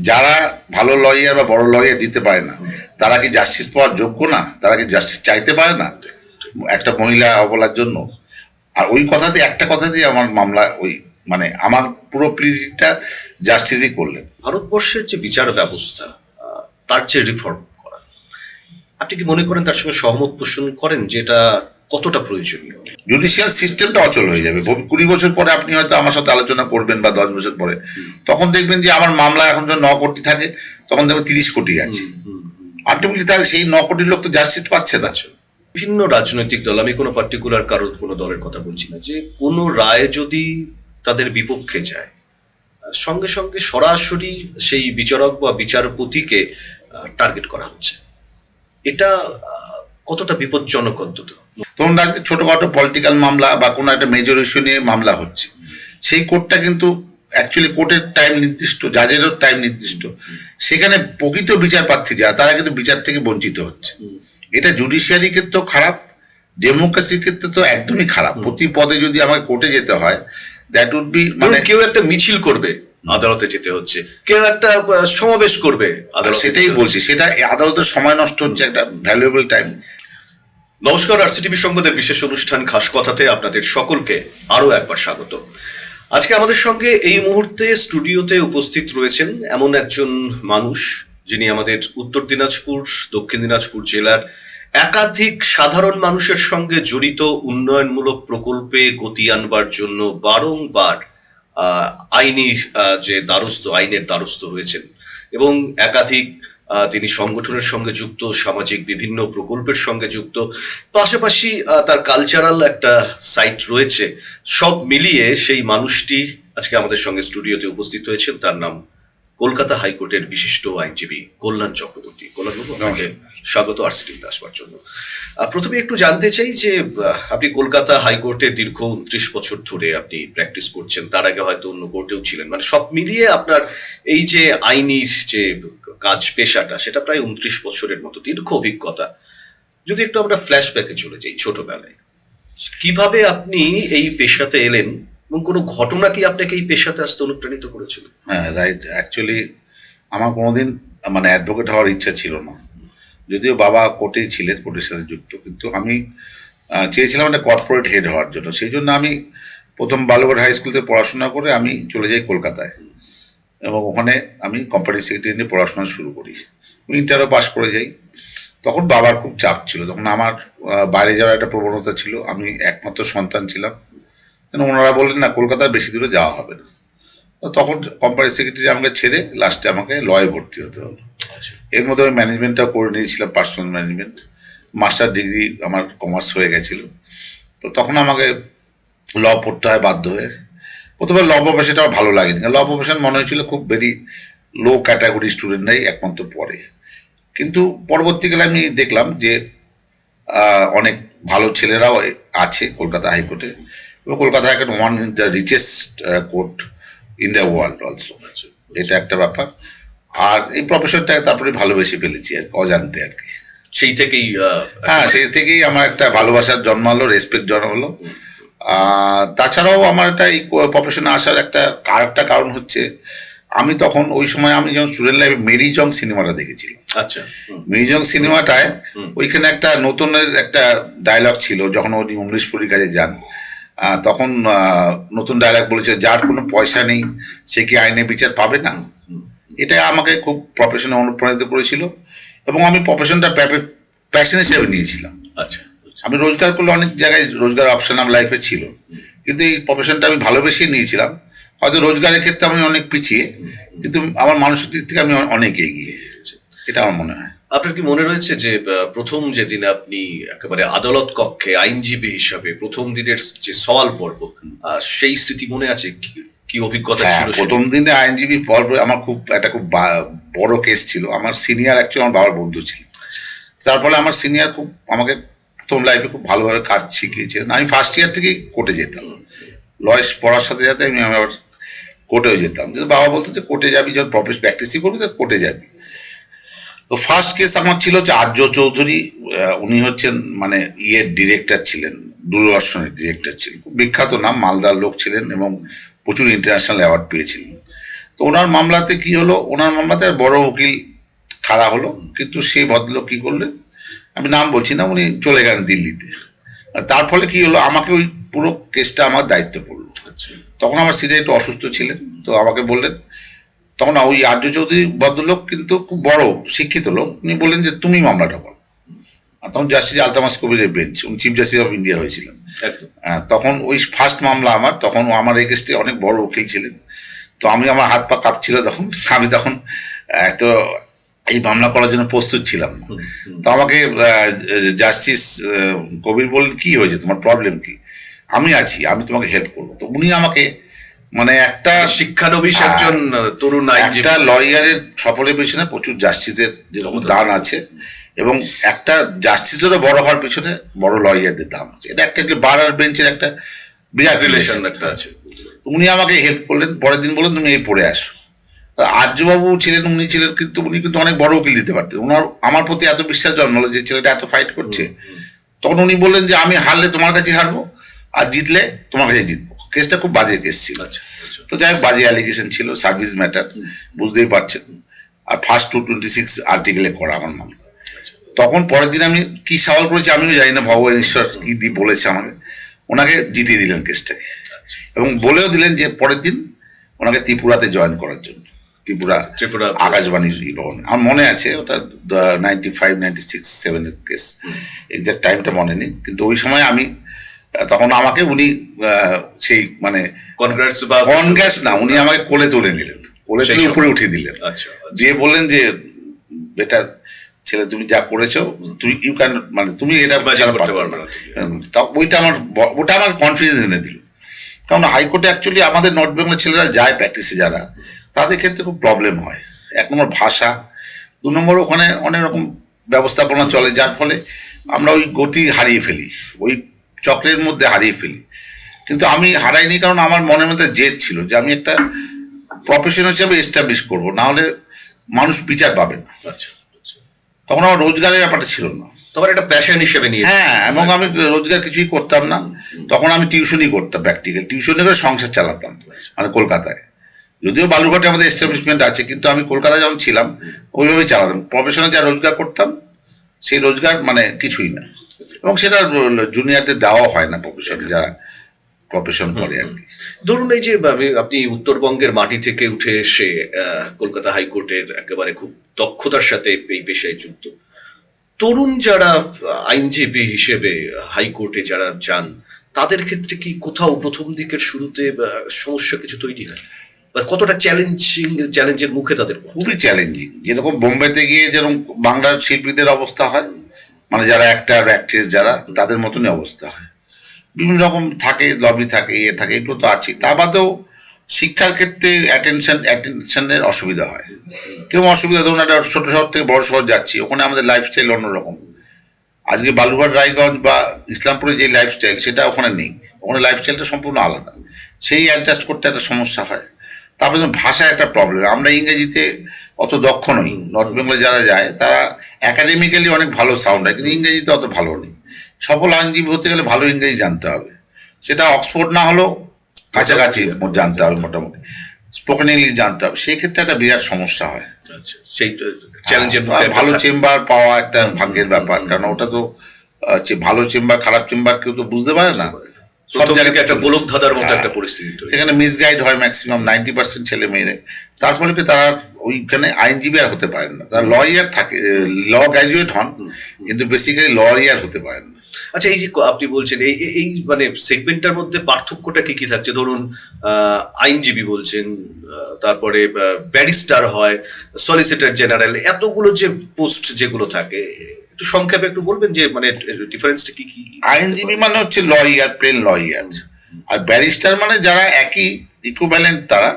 যারা ভালো লয়ার বা বড় লয়ার দিতে পারে না, তারা কি জাস্টিস পাওয়ার যোগ্য না? তারা কি জাস্টিস চাইতে পারে না একটা মহিলা অবলার জন্য? আর ওই কথাতে একটা কথাতেই আমার মামলা ওই মানে আমার পুরো প্লিটা জাস্টিসই করলেন। ভারতবর্ষের যে বিচার ব্যবস্থা, তার যে রিফর্ম করা, আপনি কি মনে করেন, তার সঙ্গে সহমত পোষণ করেন, যেটা কতটা প্রয়োজনীয়? জুডিশিয়াল সিস্টেমটা অচল হয়ে যাবে। 20 বছর পরে আপনি হয়তো আমার সাথে আলোচনা করবেন বা 10 বছর পরে, তখন দেখবেন যে আমার মামলা এখন যদি 9 কোটি থাকে, তখন দেখবেন 30 কোটি আছে। আলটিমেটলি তাহলে সেই 9 কোটির লোক তো জাস্টিস পাচ্ছে না। বিভিন্ন রাজনৈতিক দল, আমি কোনো পার্টিকুলার কারোর কোনো দলের কথা বলছি না, যে কোনো রায় যদি তাদের বিপক্ষে যায়, সঙ্গে সঙ্গে সরাসরি সেই বিচারক বা বিচারপতিকে টার্গেট করা হচ্ছে। এটা কতটা বিপজ্জনক অন্তত? তখন রাজ্যে ছোটখাটো পলিটিক্যাল মামলা বা কোনো একটা মেজর ইস্যু নিয়ে মামলা হচ্ছে, সেই কোর্টটা কিন্তু অ্যাকচুয়ালি কোর্টের টাইম নির্দিষ্ট, জাজেরও টাইম নির্দিষ্ট, সেখানে প্রকৃত বিচার প্রার্থী যারা, তারা কিন্তু বিচার থেকে বঞ্চিত হচ্ছে। এটা জুডিশিয়ারি ক্ষেত্রেও খারাপ, ডেমোক্রেসির ক্ষেত্রে তো একদমই খারাপ। প্রতি পদে যদি আমাকে কোর্টে যেতে হয়, দ্যাট উড বি মানে কেউ একটা মিছিল করবে, আদালতে যেতে হচ্ছে, কেউ একটা সমাবেশ করবে, সেটাই বলছি, সেটা আদালতের সময় নষ্ট হচ্ছে, একটা ভ্যালুয়েবল টাইম। নমস্কার, আরসিটিভি সংবাদের বিশেষ অনুষ্ঠান খাস কথাতে আপনাদের সকলকে আরো একবার স্বাগত। আজকে আমাদের সঙ্গে এই মুহূর্তে স্টুডিওতে উপস্থিত রয়েছেন এমন একজন মানুষ, যিনি আমাদের উত্তর দিনাজপুর, দক্ষিণ দিনাজপুর জেলার একাধিক সাধারণ মানুষের সঙ্গে জড়িত উন্নয়নমূলক প্রকল্পে গতি আনবার জন্য বারংবার আইনি যে আইনের দ্বারস্থ হয়েছেন, এবং একাধিক তিনি সংগঠনের সঙ্গে যুক্ত, সামাজিক বিভিন্ন প্রকল্পের সঙ্গে যুক্ত, পাশাপাশি তার কালচারাল একটা সাইট রয়েছে। সব মিলিয়ে সেই মানুষটি আজকে আমাদের সঙ্গে স্টুডিওতে উপস্থিত হয়েছেন। তার নাম কলকাতা হাইকোর্টের বিশিষ্ট আইনজীবী কল্যাণ চক্রবর্তী। কল্যাণবাবু, আপনাকে স্বাগত আরসিটিভিতে আসবার জন্য। প্রথমে একটু জানতে চাই যে আপনি কলকাতা হাইকোর্টে দীর্ঘ 29 বছর ধরে আপনি প্র্যাকটিস করছেন, তার আগে হয়তো অন্য কোর্টেও ছিলেন, মানে সব মিলিয়ে আপনার এই যে আইনি যে কাজ পেশাটা, সেটা প্রায় 29 বছরের মতো দীর্ঘ অভিজ্ঞতা। যদি একটু আমরা ফ্ল্যাশব্যাকে চলে যাই ছোটবেলায়, কিভাবে আপনি এই পেশাতে এলেন এবং কোনো ঘটনা কি আপনাকে এই পেশাতে আসতে অনুপ্রাণিত করেছিল? হ্যাঁ, রাইট। অ্যাকচুয়ালি আমার কোনোদিন মানে অ্যাডভোকেট হওয়ার ইচ্ছা ছিল না, যদিও বাবা কোর্টেই ছিলেন, কোর্টের সাথে যুক্ত, কিন্তু আমি চেয়েছিলাম একটা কর্পোরেট হেড হওয়ার জন্য। সেই জন্য আমি প্রথম বালুরঘাট হাই স্কুল থেকে পড়াশোনা করে আমি চলে যাই কলকাতায়, এবং ওখানে আমি কোম্পানি সেক্রেটারি নিয়ে পড়াশোনা শুরু করি। ইন্টারও পাস করে যাই। তখন বাবার খুব চাপ ছিল, তখন আমার বাইরে যাওয়ার একটা প্রবণতা ছিল, আমি একমাত্র সন্তান ছিলাম, কেন ওনারা বললেন না কলকাতার বেশি দূরে যাওয়া হবে না। তখন কোম্পানি সেক্রেটারি আমাকে ছেড়ে লাস্টে আমাকে লয়ে ভর্তি হতে হলো। এর মধ্যে আমি ম্যানেজমেন্টটাও করে নিয়েছিলাম, পার্সোনাল ম্যানেজমেন্ট, মাস্টার ডিগ্রি আমার কমার্স হয়ে গেছিল। তো তখন আমাকে ল পড়তে হয় বাধ্য হয়ে। প্রথমে ল প্রফেশনটা আমার ভালো লাগেনি, ল প্রফেশন মনে হয়েছিল খুব ভেরি লো ক্যাটাগরি স্টুডেন্টরাই একমাত্র পড়ে। কিন্তু পরবর্তীকালে আমি দেখলাম যে অনেক ভালো ছেলেরাও আছে কলকাতা হাইকোর্টে, এবং Kolkata high court one in the richest court in the world also. এটা একটা ব্যাপার। আর এই প্রফেশনটাকে তারপরে ভালোবেসে ফেলেছি আর অজান্তে আর কি। সেই থেকেই হ্যাঁ, সেই থেকেই আমার একটা ভালোবাসার জন্মালো, রেসপেক্ট জন্মালো। তাছাড়াও আমার একটা এই প্রফেশনে আসার একটা কারণ হচ্ছে, আমি তখন ওই সময় আমি যখন স্টুডেন্ট লাইফে মেরি জং সিনেমাটা দেখেছিলাম। আচ্ছা, মেরি জং সিনেমাটায় ওইখানে একটা নতুনের একটা ডায়লগ ছিল, যখন উনি অমরিশ পুরীর কাছে যান, তখন নতুন ডায়লগ বলেছে, যার কোনো পয়সা নেই সে কি আইনে বিচার পাবে না। এটা আমাকে খুব প্রফেশনে অনুপ্রাণিত করেছিল, এবং আমি প্রফেশনটা প্যাশন হিসেবে নিয়েছিলাম। আচ্ছা, আমি রোজগার করলে অনেক জায়গায় রোজগার অপশন আমার লাইফে ছিল, কিন্তু এই প্রফেশনটা আমি ভালোবেসে নিয়েছিলাম। হয়তো রোজগারের ক্ষেত্রে আমি অনেক পিছিয়ে, কিন্তু আমার মানসিক দিক থেকে আমি অনেক এগিয়ে, এটা আমার মনে হয়। আপনার কি মনে রয়েছে যে প্রথম যেদিন আপনি একেবারে আদালত কক্ষে আইনজীবী হিসাবে প্রথম দিনের যে সওয়াল পর্ব, সেই স্মৃতি মনে আছে? কি অভিজ্ঞতা ছিল? প্রথম দিনে আইনজীবী পর্ব আমার খুব বড় কেস ছিল। আমার সিনিয়র অ্যাকচুয়ালি আমার বাবার বন্ধু ছিল, তার ফলে আমার সিনিয়র খুব আমাকে প্রথম লাইফে খুব ভালোভাবে কাজ শিখিয়েছিলেন। আমি ফার্স্ট ইয়ার থেকেই কোর্টে যেতাম, লয়েস পড়ার সাথে সাথে আমি আবার কোর্টেও যেতাম। কিন্তু বাবা বলতো যে কোর্টে যাবি, যখন প্র্যাকটিসই করবি তো কোর্টে যাবি। তো ফার্স্ট কেস আমার ছিল হচ্ছে আর্য চৌধুরী। উনি হচ্ছেন মানে ডিরেক্টর ছিলেন, দূরদর্শনের ডিরেক্টর ছিলেন, খুব বিখ্যাত নাম, মালদার লোক ছিলেন, এবং প্রচুর ইন্টারন্যাশনাল অ্যাওয়ার্ড পেয়েছিলেন। তো ওনার মামলাতে কি হলো, ওনার মামলাতে বড় উকিল খাড়া হলো, কিন্তু সেই ভদ্রলোক কি করলেন, আমি নাম বলছি না, উনি চলে গেলেন দিল্লিতে। আর তার ফলে কি হলো, আমাকে ওই পুরো কেসটা আমার দায়িত্ব পড়লো। আচ্ছা তখন আমার সিনিয়র একটু অসুস্থ ছিলেন, তো আমাকে বললেন, তখন ওই আর্য চৌধুরী ভদ্রলোক কিন্তু খুব বড় শিক্ষিত লোক, উনি বললেন যে তুমি মামলাটা করো। আর তখন জাস্টিস আলতামাস কবিরের বেঞ্চ, উনি চিফ জাস্টিস অফ ইন্ডিয়া হয়েছিলেন। একদম তখন ওই ফার্স্ট মামলা আমার, তখন আমার এগেস্টে অনেক বড় উকিল ছিলেন। তো আমার হাত পা কাঁপছিল তখন, আমি তখন এত এই মামলা করার জন্য প্রস্তুত ছিলাম না। তো আমাকে জাস্টিস কবির বললেন, কি হয়েছে, তোমার প্রবলেম কি, আমি আছি, আমি তোমাকে হেল্প করবো। তো উনি আমাকে মানে একটা শিক্ষানবিশ একজন তরুণ আইনজীবী। একটা লয়ারের সফলের পেছনে প্রচুর জাস্টিসের যেরকম দান আছে, এবং একটা জাস্টিসেরও বড় হওয়ার পেছনে বড় লয়ারদের দাম আছে। এটা একটা বার আর বেঞ্চের একটা বিরাট রিলেশন রিলেশন। একটা আছে। উনি আমাকে হেল্প করলেন, পরের দিন বললেন তুমি এই পড়ে আসো। আর্যবাবু ছিলেন, উনি ছিলেন, কিন্তু উনি কিন্তু অনেক বড় উকিল দিতে পারতেন। ওনার আমার প্রতি এত বিশ্বাস জন্মালো যে ছেলেটা এত ফাইট করছে। তখন উনি বললেন যে আমি হারলে তোমার কাছে হারবো, আর জিতলে তোমার কাছে জিতবো। কেসটা খুব বাজে কেস ছিল। আচ্ছা আচ্ছা তো যাই হোক, বাজে অ্যালিগেশন ছিল, সার্ভিস ম্যাটার, বুঝতেই পারছেন। আর ফার্স্ট 226 আর্টিকেলে করা আমার মামলা। তখন পরের দিন আমি কি সওয়াল করেছি আমিও জানি না, ভগবান ঈশ্বর কি বলেছে আমাকে, ওনাকে জিতিয়ে দিলেন কেসটাকে, এবং বলেও দিলেন যে পরের দিন ওনাকে ত্রিপুরাতে জয়েন করার জন্য, ত্রিপুরা আকাশবাণী ভবন। আমার মনে আছে ওটা 95, 96, 7-এর কেস, এক্সাক্ট টাইমটা মনে নেই, কিন্তু ওই সময় আমি তখন আমাকে উনি সেই মানে কনগ্রেস বা কনগ্রেস না, উনি আমাকে কোলে তুলে নিলেন, কোলে সেই তুলে সময়। উপরে উঠিয়ে দিলেন, আচ্ছা দিয়ে বললেন যে বেটা ছেলে, তুমি যা করেছো, তুমি ইউ ক্যান, মানে তুমি এটা Imagine করতে পারতে পারবে না। না। তা ওটা আমার কনফিডেন্স এনে দিল। কারণ হাইকোর্টে অ্যাকচুয়ালি আমাদের নর্থ বেঙ্গলের ছেলেরা যায় প্র্যাকটিসে, যারা তাদের ক্ষেত্রে খুব প্রবলেম হয়। এক নম্বর ভাষা, দু নম্বর ওখানে অনেক রকম ব্যবস্থাপনা চলে, যার ফলে আমরা ওই গতি হারিয়ে ফেলি, ওই চক্রের মধ্যে হারিয়ে ফেলি। কিন্তু আমি হারাইনি, কারণ আমার মনের মধ্যে জেদ ছিল যে আমি একটা প্রফেশন হিসেবে এস্টাবলিশ করবো, না হলে মানুষ বিচার পাবে না। আচ্ছা আচ্ছা। তখন আমার রোজগারের ব্যাপারটা ছিল না। তোমার একটা প্যাশন হিসেবে নিয়ে। হ্যাঁ, এবং আমি রোজগার কিছুই করতাম না। তখন আমি টিউশনই করতাম, প্র্যাকটিক্যাল টিউশনে করে সংসার চালাতাম, মানে কলকাতায়। যদিও বালুরঘাটে আমাদের এস্টাবলিশমেন্ট আছে, কিন্তু আমি কলকাতায় যখন ছিলাম ওইভাবেই চালাতাম। প্রফেশনে যা রোজগার করতাম সেই রোজগার মানে কিছুই না, এবং সেটা জুনিয়রদের দেওয়া হয় না, প্রফেশনে যারা প্রফেশন করে আর কি। ধরুন এই যে আপনি উত্তরবঙ্গের মাটি থেকে উঠে এসে কলকাতা হাইকোর্টের একেবারে খুব দক্ষতার সাথে এই পেশায় যুক্ত তরুণ যারা আইনজীবী হিসেবে হাইকোর্টে যারা যান, তাদের ক্ষেত্রে কি কোথাও প্রথম দিকের শুরুতে সমস্যা কিছু তৈরি হয়, বা কতটা চ্যালেঞ্জের মুখে তাদের পড়তে হয়? খুবই চ্যালেঞ্জিং। যেরকম বোম্বেতে গিয়ে যেরকম বাংলার শিল্পীদের অবস্থা হয়, মানে যারা অ্যাক্টার অ্যাক্ট্রেস যারা, তাদের মতনই অবস্থা হয়। বিভিন্ন রকম থাকে, লবি থাকে, ইয়ে থাকে, এগুলো তো আছে। তা বাদেও শিক্ষার ক্ষেত্রে অ্যাটেনশনের অসুবিধা হয়। কিরকম অসুবিধা, ধরুন একটা ছোট শহর থেকে বড় শহর যাচ্ছি, ওখানে আমাদের লাইফস্টাইল অন্যরকম। আজকে বালুরঘাট, রায়গঞ্জ বা ইসলামপুরে যে লাইফস্টাইল, সেটা ওখানে নেই। ওখানে লাইফস্টাইলটা সম্পূর্ণ আলাদা, সেই অ্যাডজাস্ট করতে একটা সমস্যা হয়। তারপরে ভাষায় একটা প্রবলেম, আমরা ইংরেজিতে অত দক্ষ নই। নর্থ বেঙ্গলে যারা যায় তারা একাডেমিক্যালি অনেক ভালো সাউন্ড হয়, কিন্তু ইংরেজিতে অত ভালো নেই। সফল আইনজীবী হতে গেলে ভালো ইংরেজি জানতে হবে, সেটা অক্সফোর্ড না হলেও কাছাকাছি জানতে হবে, মোটামুটি স্পোকেন ইংলিশ জানতে হবে। সেই ক্ষেত্রে একটা বিরাট সমস্যা হয়। আচ্ছা, সেই চ্যালেঞ্জের আর ভালো চেম্বার পাওয়া একটা ভাগ্যের ব্যাপার, কারণ ওটা তো ভালো চেম্বার খারাপ চেম্বার কেউ তো বুঝতে পারে না। সব জায়গায় একটা গোলক ধাঁধার মতো একটা পরিস্থিতি তৈরি। সেখানে মিসগাইড হয় ম্যাক্সিমাম 90% ছেলে মেয়েরা। তার ফলে কি তারা ওইখানে আইনজীবী আর হতে পারেন না, তারা লয়ার থাকে, ল গ্র্যাজুয়েট হন, কিন্তু বেসিক্যালি লয়ার হতে পারেন না। আচ্ছা, এই যে আপনি বলছেন এই মানে সেগমেন্টটার মধ্যে পার্থক্যটা কি কি থাকছে? ধরুন আইনজীবী বলছেন, তারপরে ব্যারিস্টার হয়, সলিসিটর জেনারেল, এতগুলো যে পোস্ট যেগুলো থাকে, একটু সংক্ষেপে একটু বলবেন যে মানে ডিফারেন্সটা কি কি? আইনজীবী মানে হচ্ছে লয়ার, প্লেন লয়ার। আর ব্যারিস্টার মানে যারা একই ইকুইভ্যালেন্ট, তারা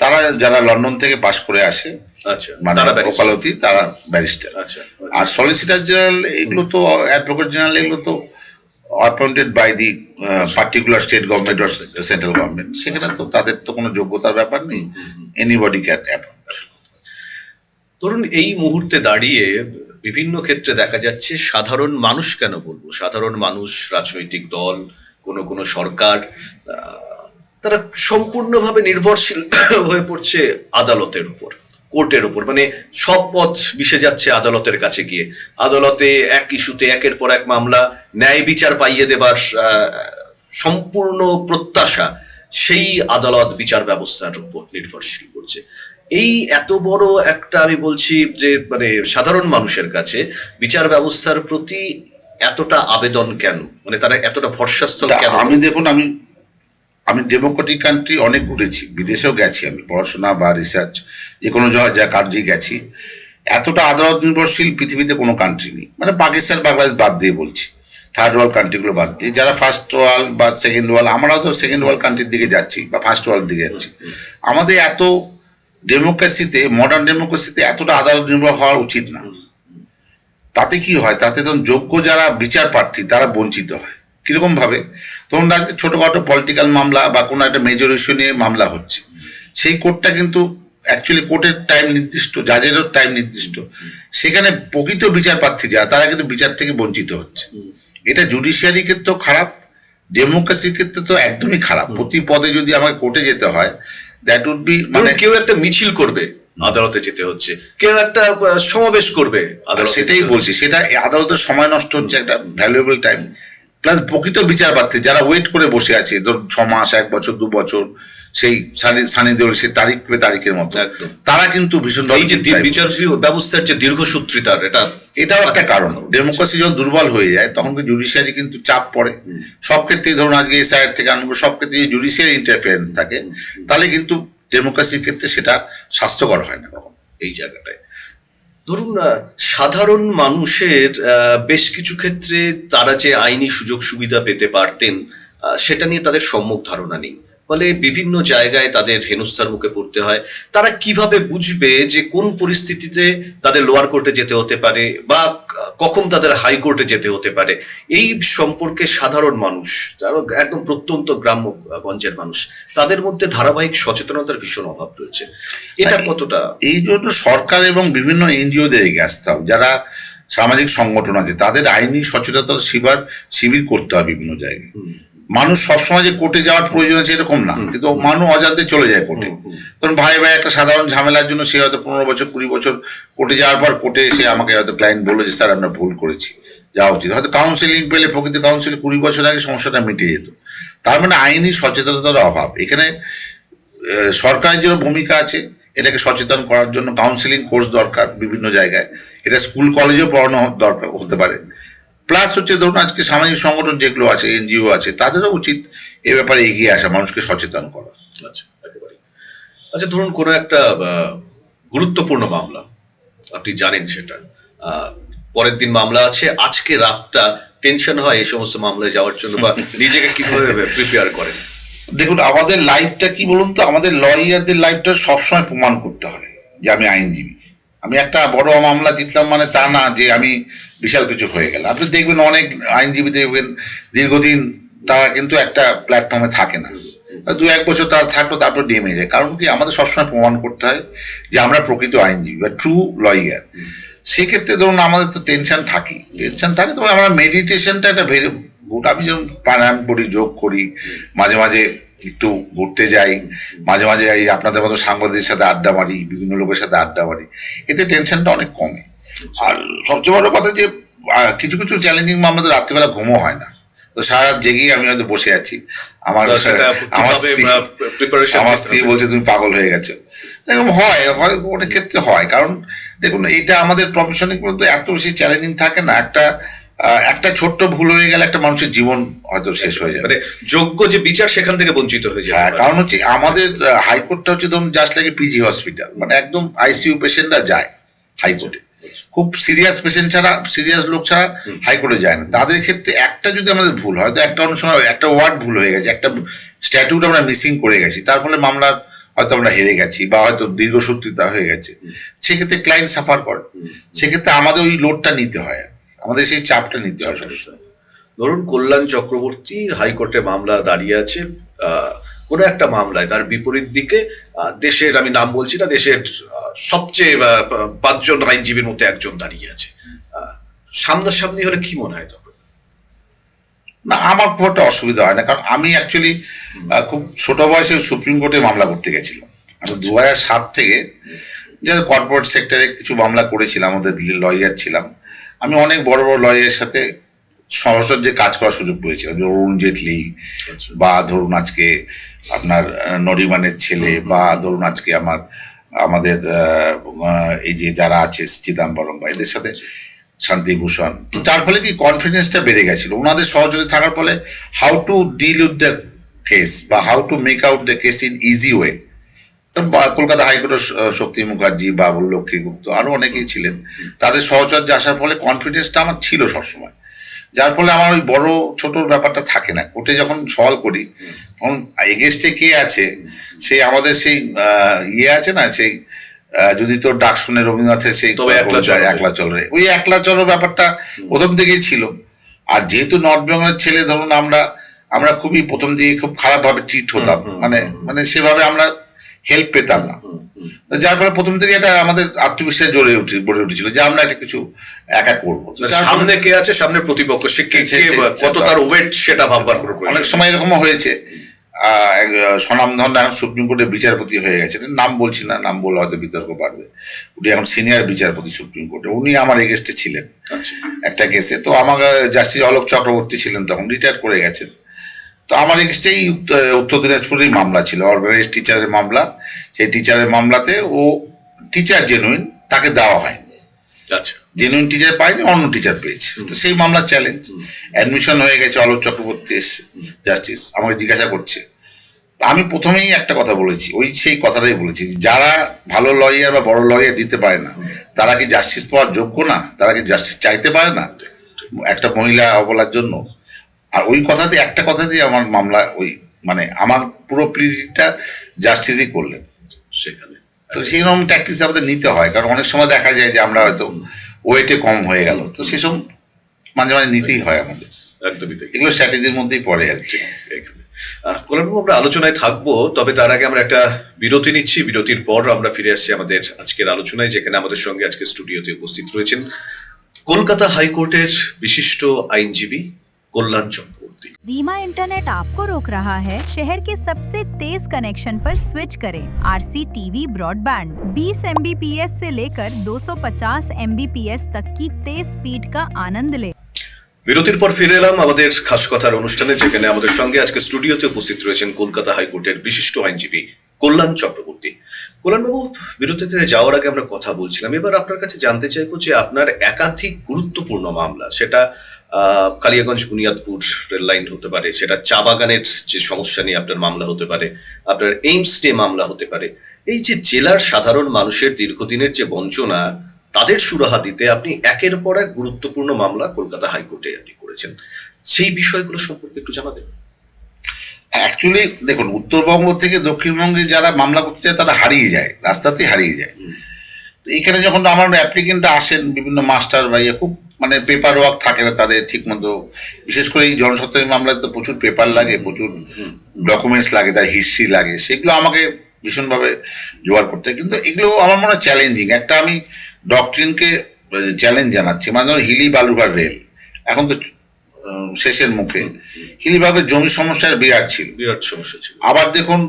তারা যারা লন্ডন থেকে পাশ করে আসে, আচ্ছা, মানে তারা barrister। ওকালতি, তারা ব্যারিস্টার। আচ্ছা আর সলিসিটর জেনারেল এগুলো তো, অ্যাডভোকেট জেনারেল এগুলো তো appointed by the particular state government or central government. সেখানে তো তাদের তো কোনো যোগ্যতার ব্যাপার নেই, এনিবডি ক্যান অ্যাপয়েন্ট। ধরুন এই মুহূর্তে দাঁড়িয়ে বিভিন্ন ক্ষেত্রে দেখা যাচ্ছে সাধারণ মানুষ, কেন বলবো সাধারণ মানুষ, রাজনৈতিক দল, কোনো কোনো সরকার তারা সম্পূর্ণভাবে নির্ভরশীল হয়ে পড়ছে আদালতের উপর, কোর্টের উপর। মানে সব পথ মিশে যাচ্ছে আদালতের কাছে গিয়ে। আদালতে এক ইস্যুতে একের পর এক মামলা, ন্যায় বিচার পাইয়ে দেবার সম্পূর্ণ প্রত্যাশা সেই আদালত বিচার ব্যবস্থার উপর নির্ভরশীল করছে। এই এত বড় একটা, আমি বলছি যে মানে সাধারণ মানুষের কাছে বিচার ব্যবস্থার প্রতি এতটা আবেদন কেন, মানে তারা এতটা ভরসাস্থল কেন? আমি দেখুন, আমি ডেমোক্রেটিক কান্ট্রি অনেক ঘুরেছি, বিদেশেও গেছি, আমি পড়াশোনা বা রিসার্চ যে কোনো যা কার্যে গেছি। এতটা আদালত নির্ভরশীল পৃথিবীতে কোনো কান্ট্রি নেই, মানে পাকিস্তান বাংলাদেশ বাদ দিয়ে বলছি, থার্ড ওয়ার্ল্ড কান্ট্রিগুলো বাদ দিয়ে। যারা ফার্স্ট ওয়ার্ল্ড বা সেকেন্ড ওয়ার্ল্ড, আমরাও তো সেকেন্ড ওয়ার্ল্ড কান্ট্রির দিকে যাচ্ছি বা ফার্স্ট ওয়ার্ল্ড দিকে যাচ্ছি। আমাদের এত ডেমোক্রেসিতে, মডার্ন ডেমোক্রেসিতে এতটা আদালত নির্ভর হওয়া উচিত না। তাতে কি হয়, তাতে তখন যোগ্য যারা বিচার প্রার্থী তারা বঞ্চিত হয়। কিরকম ভাবে? তখন আজকে ছোটখাটো পলিটিক্যাল মামলা বা কোনো একটা মেজর ইস্যু নিয়ে মামলা হচ্ছে, সেই কোর্টটা কিন্তু অ্যাকচুয়ালি কোর্টের টাইম নির্দিষ্ট, জাজেরও টাইম নির্দিষ্ট, সেখানে প্রকৃত বিচার প্রার্থী যারা তারা কিন্তু বিচার থেকে বঞ্চিত হচ্ছে। এটা জুডিশিয়ারি ক্ষেত্রেও খারাপ, ডেমোক্রেসির ক্ষেত্রে তো একদমই খারাপ। প্রতি পদে যদি আমাকে কোর্টে যেতে হয়, দ্যাট উড বি, মানে কেউ একটা মিছিল করবে আদালতে যেতে হচ্ছে, কেউ একটা সমাবেশ করবে আদালতে, সেটাই বলছি, সেটা আদালতের সময় নষ্ট হচ্ছে, একটা ভ্যালুয়েবল টাইম। প্লাস প্রকৃত বিচার প্রার্থী যারা ওয়েট করে বসে আছে, ধর 6 মাস, 1 বছর, 2 বছর, সেই সানি দেওয়াল সেই তারিখ পে তারিখের মতো, তারা কিন্তু ভীষণ, এই যে বিচার ব্যবস্থার যে দীর্ঘসূত্রিতার, এটাও একটা কারণ। ডেমোক্রেসি যখন দুর্বল হয়ে যায় তখন জুডিশিয়ারি কিন্তু চাপ পড়ে সব ক্ষেত্রেই। ধরুন আজকে এসআইআর থেকে আরম্ভ সব ক্ষেত্রে যদি জুডিশিয়ারি ইন্টারফারেন্স থাকে, তাহলে কিন্তু ডেমোক্রেসির ক্ষেত্রে সেটা স্বাস্থ্যকর হয় না কখন। এই জায়গাটায় ধরুন সাধারণ মানুষের বেশ কিছু ক্ষেত্রে তারা যে আইনি সুযোগ সুবিধা পেতে পারতেন সেটা নিয়ে তাদের সম্যক ধারণা নেই, ফলে বিভিন্ন জায়গায় তাদের হেনস্থার মুখে পড়তে হয়। তারা কিভাবে বুঝবে যে কোন পরিস্থিতিতে তাদের লোয়ার কোর্টে যেতে হতে পারে বা কখন তাদের হাইকোর্টে যেতে হতে পারে? এই সম্পর্কে সাধারণ মানুষ, যারা একদম প্রত্যন্ত গ্রাম্য গঞ্জের মানুষ, তাদের মধ্যে ধারাবাহিক সচেতনতার ভীষণ অভাব রয়েছে। এটা কতটা? এই জন্য সরকার এবং বিভিন্ন এনজিওদের এগিয়ে আসতে হবে, যারা সামাজিক সংগঠন আছে তাদের আইনি সচেতনতা শিবির করতে হবে বিভিন্ন জায়গায়। মানুষ সবসময় যে কোর্টে যাওয়ার প্রয়োজন আছে এরকম না, কিন্তু মানুষ অজান্তে চলে যায় কোর্টে। ধরুন ভাই একটা সাধারণ ঝামেলার জন্য সে হয়তো 15 বছর 20 বছর কোর্টে যাওয়ার পর কোর্টে এসে আমাকে হয়তো ক্লায়েন্ট বললো যে স্যার আমরা ভুল করেছি, যাওয়া উচিত। হয়তো কাউন্সিলিং পেলে, প্রকৃত কাউন্সিলিং 20 বছর আগে সমস্যাটা মিটে যেত। তার মানে আইনি সচেতনতার অভাব। এখানে সরকারের জন্য ভূমিকা আছে, এটাকে সচেতন করার জন্য কাউন্সিলিং কোর্স দরকার বিভিন্ন জায়গায়, এটা স্কুল কলেজেও পড়ানো দরকার হতে পারে। প্লাস হচ্ছে ধরুন আজকে সামাজিক সংগঠন যেগুলো আছে, এনজিও আছে, তাদেরও উচিত এ ব্যাপারে এগিয়ে আসা, মানুষকে সচেতন করা। আচ্ছা, একেবারে। আচ্ছা, ধরুন কোনো একটা গুরুত্বপূর্ণ মামলা, আপনি জানেন সেটা, পরের দিন মামলা আছে, আজকে রাতটা টেনশন হয় এই সমস্ত মামলায় যাওয়ার জন্য, বা নিজেকে কিভাবে প্রিপেয়ার করেন? দেখুন আমাদের লাইফটা কি বলুন তো, আমাদের লয়ারদের লাইফটা সবসময় প্রমাণ করতে হয় যে আমি আইনজীবী। আমি একটা বড় মামলা জিতলাম মানে তা না যে আমি বিশাল কিছু হয়ে গেল। আপনি দেখবেন অনেক আইনজীবী দেখবেন দীর্ঘদিন তারা কিন্তু একটা প্ল্যাটফর্মে থাকে না, 2-1 বছর তারা থাকলো, তারপর নেমে যায়। কারণ কি, আমাদের সবসময় প্রমাণ করতে হয় যে আমরা প্রকৃত আইনজীবী বা ট্রু লয়ার। সেক্ষেত্রে ধরুন আমাদের তো টেনশন থাকে, তবে আমরা মেডিটেশনটা একটা ভেরি গুড। আমি যেমন প্রাণায়াম করি, যোগ করি, মাঝে মাঝে একটু ঘুরতে যাই, মাঝে মাঝে এই আপনাদের মতো সাংবাদিকদের সাথে আড্ডা মারি, বিভিন্ন লোকের সাথে আড্ডা মারি, এতে টেনশনটা অনেক কমে। আর সবচেয়ে বড় কথা যে কিছু কিছু চ্যালেঞ্জিং মামলাতে রাত্রিবেলা ঘুমও হয় না, তো সারা রাত জেগেই আমি হয়তো বসে আছি। আমার স্ত্রী বলছে তুমি পাগল হয়ে গেছো। এরকম হয় অনেক ক্ষেত্রে হয়, কারণ দেখুন এটা আমাদের প্রফেশনে কিন্তু এত বেশি চ্যালেঞ্জিং থাকে না। একটা ছোট্ট ভুল হয়ে গেলে একটা মানুষের জীবন হয়তো শেষ হয়ে যাবে, মানে যোগ্য যে বিচার সেখান থেকে বঞ্চিত হয়ে যায়। হ্যাঁ, কারণ হচ্ছে আমাদের হাইকোর্টটা হচ্ছে ধরুন জাস্ট লাগে পিজি হসপিটাল, মানে একদম আইসিইউ পেশেন্টরা যায় হাইকোর্টে, খুব সিরিয়াস পেশেন্ট ছাড়া, সিরিয়াস লোক ছাড়া হাইকোর্টে যায় না। তাদের ক্ষেত্রে একটা যদি আমাদের ভুল হয়, তো একটা অনেক সময় একটা ওয়ার্ড ভুল হয়ে গেছে, একটা স্ট্যাটিউট আমরা মিসিং করে গেছি, তার ফলে মামলার হয়তো আমরা হেরে গেছি বা হয়তো দীর্ঘসূত্রিতা হয়ে গেছে, সেক্ষেত্রে ক্লায়েন্ট সাফার করে। সেক্ষেত্রে আমাদের ওই লোডটা নিতে হয়, আমাদের সেই চাপটা নিতে হয়। ধরুন কল্যাণ চক্রবর্তী হাইকোর্টে মামলা দাঁড়িয়ে আছে, কোনো একটা মামলায় তার বিপরীত দিকে দেশের, আমি নাম বলছি না, দেশের সবচেয়ে 5 জন আইনজীবীর মধ্যে একজন দাঁড়িয়ে আছে, সামনাসামনি হলে কি মনে হয় তখন? না, আমার খুব একটা অসুবিধা হয় না, কারণ আমি অ্যাকচুয়ালি খুব ছোট বয়সে সুপ্রিম কোর্টে মামলা করতে গেছিলাম। আমি 2007 থেকে যে কর্পোরেট সেক্টরে কিছু মামলা করেছিলাম, আমাদের লয়ার ছিলাম। আমি অনেক বড় বড় লয়ারের সাথে সহজে কাজ করার সুযোগ পেয়েছিলাম, যেমন অরুণ জেটলি, বা ধরুন আজকে আপনার নরিমানের ছেলে, বা ধরুন আজকে আমাদের এই যে যারা আছে চিদাম্বরম, বা এদের সাথে শান্তিভূষণ। তো যার ফলে কি কনফিডেন্সটা বেড়ে গেছিল ওনাদের সহযোগী থাকার ফলে, how to deal with the case বা how to make out the case in easy way. তো কলকাতা হাইকোর্টের শক্তি মুখার্জি, বাবুল লক্ষ্মীগুপ্ত, আরো অনেকেই ছিলেন। তাদের সহচর্য আসার ফলে কনফিডেন্সটা আমার ছিল সবসময়, যার ফলে আমার ওই বড় ছোটর ব্যাপারটা থাকে না। কোর্টে যখন সওয়াল করি তখন এগেস্টে কে আছে, সেই আমাদের সেই ইয়ে আছে না, সেই যদি তোর ডাক শুনে রবীন্দ্রনাথের সেই তবে একলা চল রে। একলা চল রে, ওই একলা চলো ব্যাপারটা প্রথম থেকেই ছিল। আর যেহেতু নর্থ বেঙ্গলের ছেলে, ধরুন আমরা আমরা খুবই প্রথম দিকে খুব খারাপভাবে ট্রিট হতাম, মানে মানে সেভাবে আমরা হেল্প পেতাম না। তো যার ফলে প্রথম থেকে এটা আমাদের আত্মবিশ্বাস গড়ে উঠেছিল যে আমরা এটা কিছু একা করবো। তো যার ফলে সামনে কে আছে, সামনের প্রতিপক্ষ সে কে, কত তার ওয়েট, সেটা ভাববার কোনো প্রয়োজন অনেক নেই। সময় এরকমও হয়েছে। স্বনামধন্য এখন সুপ্রিম কোর্টের বিচারপতি হয়ে গেছেন, নাম বলছি না, নাম বলে হয়তো বিতর্ক বাড়বে। উনি এখন সিনিয়র বিচারপতি সুপ্রিম কোর্টে, উনি আমার এগেস্টে ছিলেন আচ্ছা। একটা কেসে। তো আমার জাস্টিস অলোক চক্রবর্তী ছিলেন, তখন রিটায়ার করে গেছেন। তো আমার এগেস্টেই উত্তর দিনাজপুরেই মামলা ছিল, অর্গানাইজ টিচারের মামলা। সেই টিচারের মামলাতে ও টিচার জেনুইন, তাকে দেওয়া হয়নি, আচ্ছা। জেনুইন টিচার পাইনি, অন্য টিচার পেয়েছে। তো সেই মামলা চ্যালেঞ্জ, অ্যাডমিশন হয়ে গেছে, অলোক চক্রবর্তী এসছে জাস্টিস, আমাকে জিজ্ঞাসা করছে। আমি প্রথমেই একটা কথা বলেছি, ওই সেই কথাটাই বলেছি, যারা ভালো লয়ার বা বড় লয়ার দিতে পারে না, তারা কি জাস্টিস পাওয়ার যোগ্য না? তারা কি জাস্টিস চাইতে পারে না একটা মহিলা অবলার জন্য? আর ওই কথাতে, একটা কথা দিয়ে আমার মামলা, ওই মানে আমার পুরো প্লিটা জাস্টিসই করলেন। সেখানে তো সেইরকম ট্যাকটিক্স আমাদের নিতে হয়, কারণ অনেক সময় দেখা যায় যে আমরা হয়তো ওয়েটে কম হয়ে গেল, তো সেসব মাঝে মাঝে নিতেই হয় আমাদের। একদমই তাই। এগুলো স্ট্র্যাটেজির মধ্যেই পড়ে আর কি। এখানে কল্যাণবাবু, আমরা আলোচনায় থাকবো, তবে তার আগে আমরা একটা বিরতি নিচ্ছি। বিরতির পর আমরা ফিরে আসছি আমাদের আজকের আলোচনায়, যেখানে আমাদের সঙ্গে আজকে স্টুডিওতে উপস্থিত রয়েছেন কলকাতা হাইকোর্টের বিশিষ্ট আইনজীবী কল্যাণ চক্রবর্তী। धीमा इंटरनेट आपको रोक रहा है? शहर के सबसे तेज कनेक्शन पर स्विच करें। आरसी टीवी ब्रॉडबैंड 20 Mbps से लेकर 250 Mbps तक की तेज स्पीड का आनंद लें। বিরতির পর ফিরে এলাম আমাদের খাস কথার অনুষ্ঠানে, যেখানে আমাদের সঙ্গে আজকে স্টুডিওতে উপস্থিত রয়েছেন কলকাতা হাইকোর্টের বিশিষ্ট আইনজীবী কল্যাণ চক্রবর্তী। কল্যাণবাবু, বিরতিতে যাওয়ার আগে আমরা কথা বলছিলাম, এবার আপনার কাছে জানতে চাইবো যে আপনার একাধিক গুরুত্বপূর্ণ মামলা, সেটা কালিয়াগঞ্জ বুনিয়াদপুর রেল লাইন হতে পারে, সেটা চা বাগানের যে সমস্যা নিয়ে আপনার মামলা হতে পারে, আপনার এইমস ডে মামলা হতে পারে। এই যে জেলার সাধারণ মানুষের দীর্ঘদিনের যে বঞ্চনা, তাদের সুরাহা দিতে আপনি একের পর এক গুরুত্বপূর্ণ মামলা কলকাতা হাইকোর্টে আপনি করেছেন। সেই বিষয়গুলো সম্পর্কে একটু জানাবেন। অ্যাকচুয়ালি দেখুন, উত্তরবঙ্গ থেকে দক্ষিণবঙ্গে যারা মামলা করতে যায় তারা হারিয়ে যায়, রাস্তাতেই হারিয়ে যায়। তো এখানে যখন আমার অ্যাপ্লিকেন্টরা আসেন, বিভিন্ন মাস্টার বা ইয়ে, খুব মানে পেপার ওয়ার্ক থাকে না তাদের ঠিক মতো। বিশেষ করে এই জনস্বার্থের মামলায় তো প্রচুর পেপার লাগে, প্রচুর ডকুমেন্টস লাগে, তার হিস্ট্রি লাগে, সেগুলো আমাকে ভীষণভাবে জোগাড় করতে হয়। কিন্তু এগুলো আমার মনে হয় চ্যালেঞ্জিং। একটা আমি ডক্ট্রিনকে চ্যালেঞ্জ জানাচ্ছি, মানে ধরুন হিলি বালুঘাট রেল এখন তো শেষের মুখে। হিলিবাগের জমি সমস্যার বিরাট ছিল, বিরাট সমস্যা ছিল। আবার দেখুন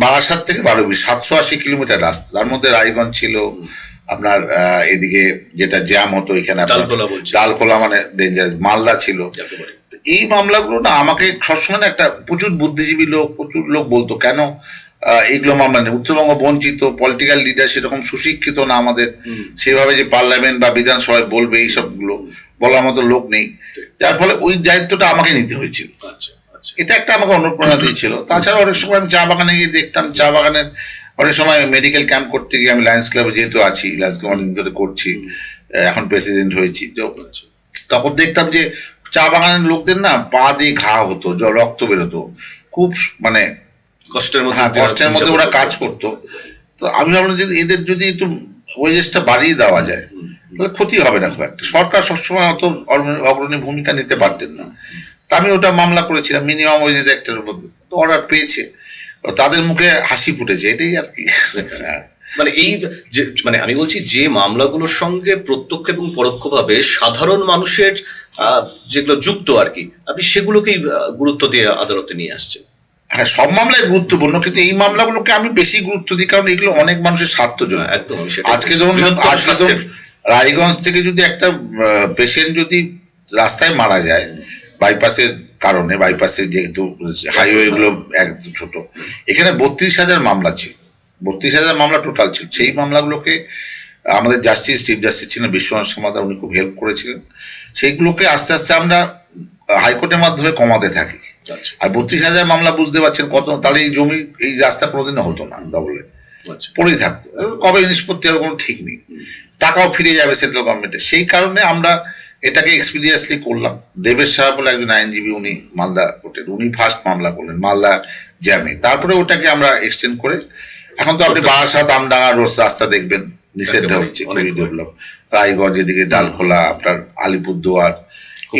বারাসাত থেকে বারোবি 780 কিলোমিটার রাস্তা, তার মধ্যে রায়গঞ্জ ছিল আপনার, এদিকে যেটা জ্যাম হতো এখানে আপনার ডালখোলা বলছি। ডালখোলা মানে ডেঞ্জারাস, মালদা ছিল। একেবারে। তো এই মামলাগুলো না আমাকে সবসময় না, একটা প্রচুর বুদ্ধিজীবী লোক, প্রচুর লোক বলতো কেন এইগুলো মামলা নেই, উত্তরবঙ্গ বঞ্চিত, পলিটিক্যাল লিডার সেরকম সুশিক্ষিত না আমাদের, সেভাবে যে পার্লামেন্ট বা বিধানসভায় বলবে এইসবগুলো বলার মতো লোক নেই, যার ফলে ওই দায়িত্বটা আমাকে নিতে হয়েছিল। আচ্ছা আচ্ছা। এটা একটা আমাকে অনুপ্রেরণা দিয়েছিল। তাছাড়া অনেক সময় আমি চা বাগানে গিয়ে দেখতাম, চা বাগানের অনেক সময় মেডিকেল ক্যাম্প করতে গিয়ে, আমি লায়ন্স ক্লাবে যেহেতু আছি, লায়ন্স ক্লাব অনেকদিন ধরে করছি, এখন প্রেসিডেন্ট হয়েছি, তো তখন দেখতাম যে চা বাগানের লোকদের না পা দিয়ে ঘা হতো, রক্ত বেরোতো, খুব মানে কষ্টের মধ্যে, হ্যাঁ কষ্টের মধ্যে ওরা কাজ করতো। তো আমি ভাবলাম যে এদের যদি একটু ওয়েজেসটা বাড়িয়ে দেওয়া যায় তাহলে ক্ষতি হবে না খুব একটা। সরকার সবসময় অত অগ্রণী ভূমিকা নিতে পারতেন না। তা আমি ওটা মামলা করেছিলাম মিনিমাম ওয়েজেস অ্যাক্টের মধ্যে, তো অর্ডার পেয়েছে, তাদের মুখে হাসি ফুটেছে, এটাই আর কি। মানে এই যে মানে আমি বলছি যে মামলাগুলোর সঙ্গে প্রত্যক্ষ এবং পরোক্ষভাবে সাধারণ মানুষের যেগুলো যুক্ত আর কি, আপনি সেগুলোকেই গুরুত্ব দিয়ে আদালতে নিয়ে আসছেন। হ্যাঁ, সব মামলাই গুরুত্বপূর্ণ, কিন্তু এই মামলাগুলোকে আমি বেশি গুরুত্ব দিই, কারণ এগুলো অনেক মানুষের স্বার্থ জন্য। একদম, আমি সেটাই আজকে বলছি। ধরুন বৃহত্তর আজকে ধরুন স্বার্থের। রায়গঞ্জ থেকে যদি একটা পেশেন্ট যদি রাস্তায় মারা যায় বাইপাসের কারণে, বাইপাসে যেহেতু হাইওয়ে গুলো এক ছোট, এখানে 32,000 মামলা ছিল, 32,000 মামলা টোটাল ছিল। সেই মামলাগুলোকে আমাদের জাস্টিস, চিফ জাস্টিস ছিলেন বিশ্বনাথ সমাদার, উনি খুব হেল্প করেছিলেন। সেইগুলোকে আস্তে আস্তে আমরা হাইকোর্টের মাধ্যমে কমাতে থাকি। আচ্ছা আর 32,000 মামলা বুঝতে পারছেন কত, তাহলে এই জমি এই রাস্তা কোনোদিনও হতো না, ডবলে আচ্ছা। পড়েই থাকতো, কবে নিষ্পত্তি হবে কোনো ঠিক নেই, টাকাও ফিরে যাবে সেন্ট্রাল গভর্নমেন্টের। সেই কারণে আমরা এটাকে এক্সপিরিয়েন্সলি করলাম। দেবেশ সাহা বলে একজন আইনজীবী, উনি মালদা কোর্টের, উনি ফার্স্ট মামলা করলেন মালদা জ্যামে। তারপরে ওটাকে আমরা এক্সটেন্ড করে এখন তো আপনি বারাসাত আমডাঙ্গা রোড রাস্তা দেখবেন নিষেধ হচ্ছে, খুবই ডেভেলপ। রায়গঞ্জ এদিকে ডালখোলা, আপনার আলিপুরদুয়ার,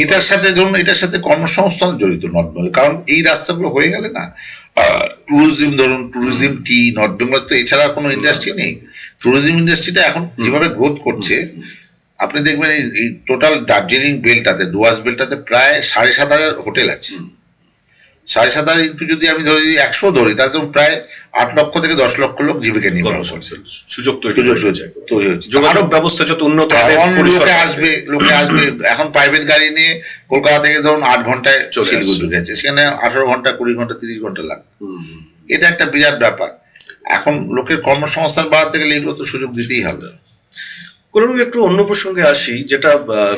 এটার সাথে ধরুন এটার সাথে কর্মসংস্থান জড়িত নর্থ বেঙ্গল। কারণ এই রাস্তাগুলো হয়ে গেলে না, ট্যুরিজম ধরুন, ট্যুরিজম টি নর্থ বেঙ্গল তো এছাড়া কোনো ইন্ডাস্ট্রি নেই। ট্যুরিজম ইন্ডাস্ট্রিটা এখন যেভাবে গ্রোথ করছে, আপনি দেখবেন এই টোটাল দার্জিলিং বেলটাতে, ডুয়ার্স বেলটাতে প্রায় 7,500 হোটেল আছে। 7,500 ইন্টু যদি আমি ধরি 100 ধরি, তাহলে তো প্রায় 8 লক্ষ থেকে 10 লক্ষ লোক জীবিকা নির্বাহ করছে, সুযোগ সুযোগ তৈরি হচ্ছে। যোগাযোগ ব্যবস্থা যত উন্নত হবে, লোকে আসবে। এখন প্রাইভেট গাড়ি নিয়ে কলকাতা থেকে ধরুন 8 ঘন্টায় শিলিগুড়ি ঢুকে যাচ্ছে, সেখানে 18 ঘন্টা, 20 ঘন্টা, 30 ঘন্টা লাগবে। এটা একটা বিরাট ব্যাপার। এখন লোকের কর্মসংস্থান বাড়াতে গেলে এগুলো তো সুযোগ দিতেই হবে। কোনোভাবে একটু অন্য প্রসঙ্গে আসি, যেটা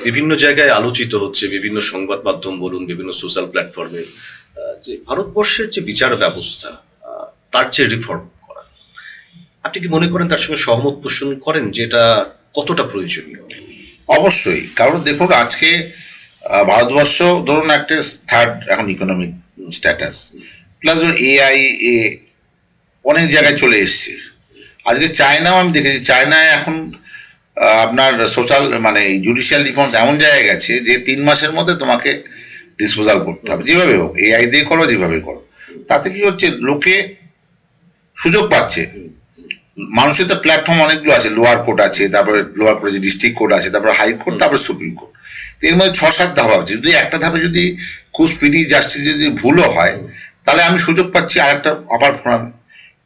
বিভিন্ন জায়গায় আলোচিত হচ্ছে, বিভিন্ন সংবাদ মাধ্যম বলুন, বিভিন্ন সোশ্যাল প্ল্যাটফর্মে, যে ভারতবর্ষের যে বিচার ব্যবস্থা, তার যে রিফর্ম করা, আপনি কি মনে করেন, তার সঙ্গে সহমত পোষণ করেন যে এটা কতটা প্রয়োজনীয়? অবশ্যই, কারণ দেখুন আজকে ভারতবর্ষ ধরুন একটা থার্ড এখন ইকোনমিক স্ট্যাটাস, প্লাস এআই অনেক জায়গায় চলে এসছে। আজকে চায়নাও আমি দেখেছি, চায়নায় এখন আপনার সোশ্যাল মানে জুডিশিয়াল রিফর্মস এমন জায়গায় গেছে যে 3 মাসের মধ্যে তোমাকে ডিসপোজাল করতে হবে, যেভাবে হোক, এআই দিয়ে করো, যেভাবে করো। তাতে কি হচ্ছে, লোকে সুযোগ পাচ্ছে। মানুষের তো প্ল্যাটফর্ম অনেকগুলো আছে, লোয়ার কোর্ট আছে, তারপরে লোয়ার কোর্টে যে ডিস্ট্রিক্ট কোর্ট আছে, তারপরে হাইকোর্ট, তারপরে সুপ্রিম কোর্ট। এর মধ্যে 6-7 ধাপ আছে। যদি একটা ধাপে যদি খুব স্পিডি জাস্টিস যদি ভুলও হয়, তাহলে আমি সুযোগ পাচ্ছি আরেকটা আপার ফোরামে।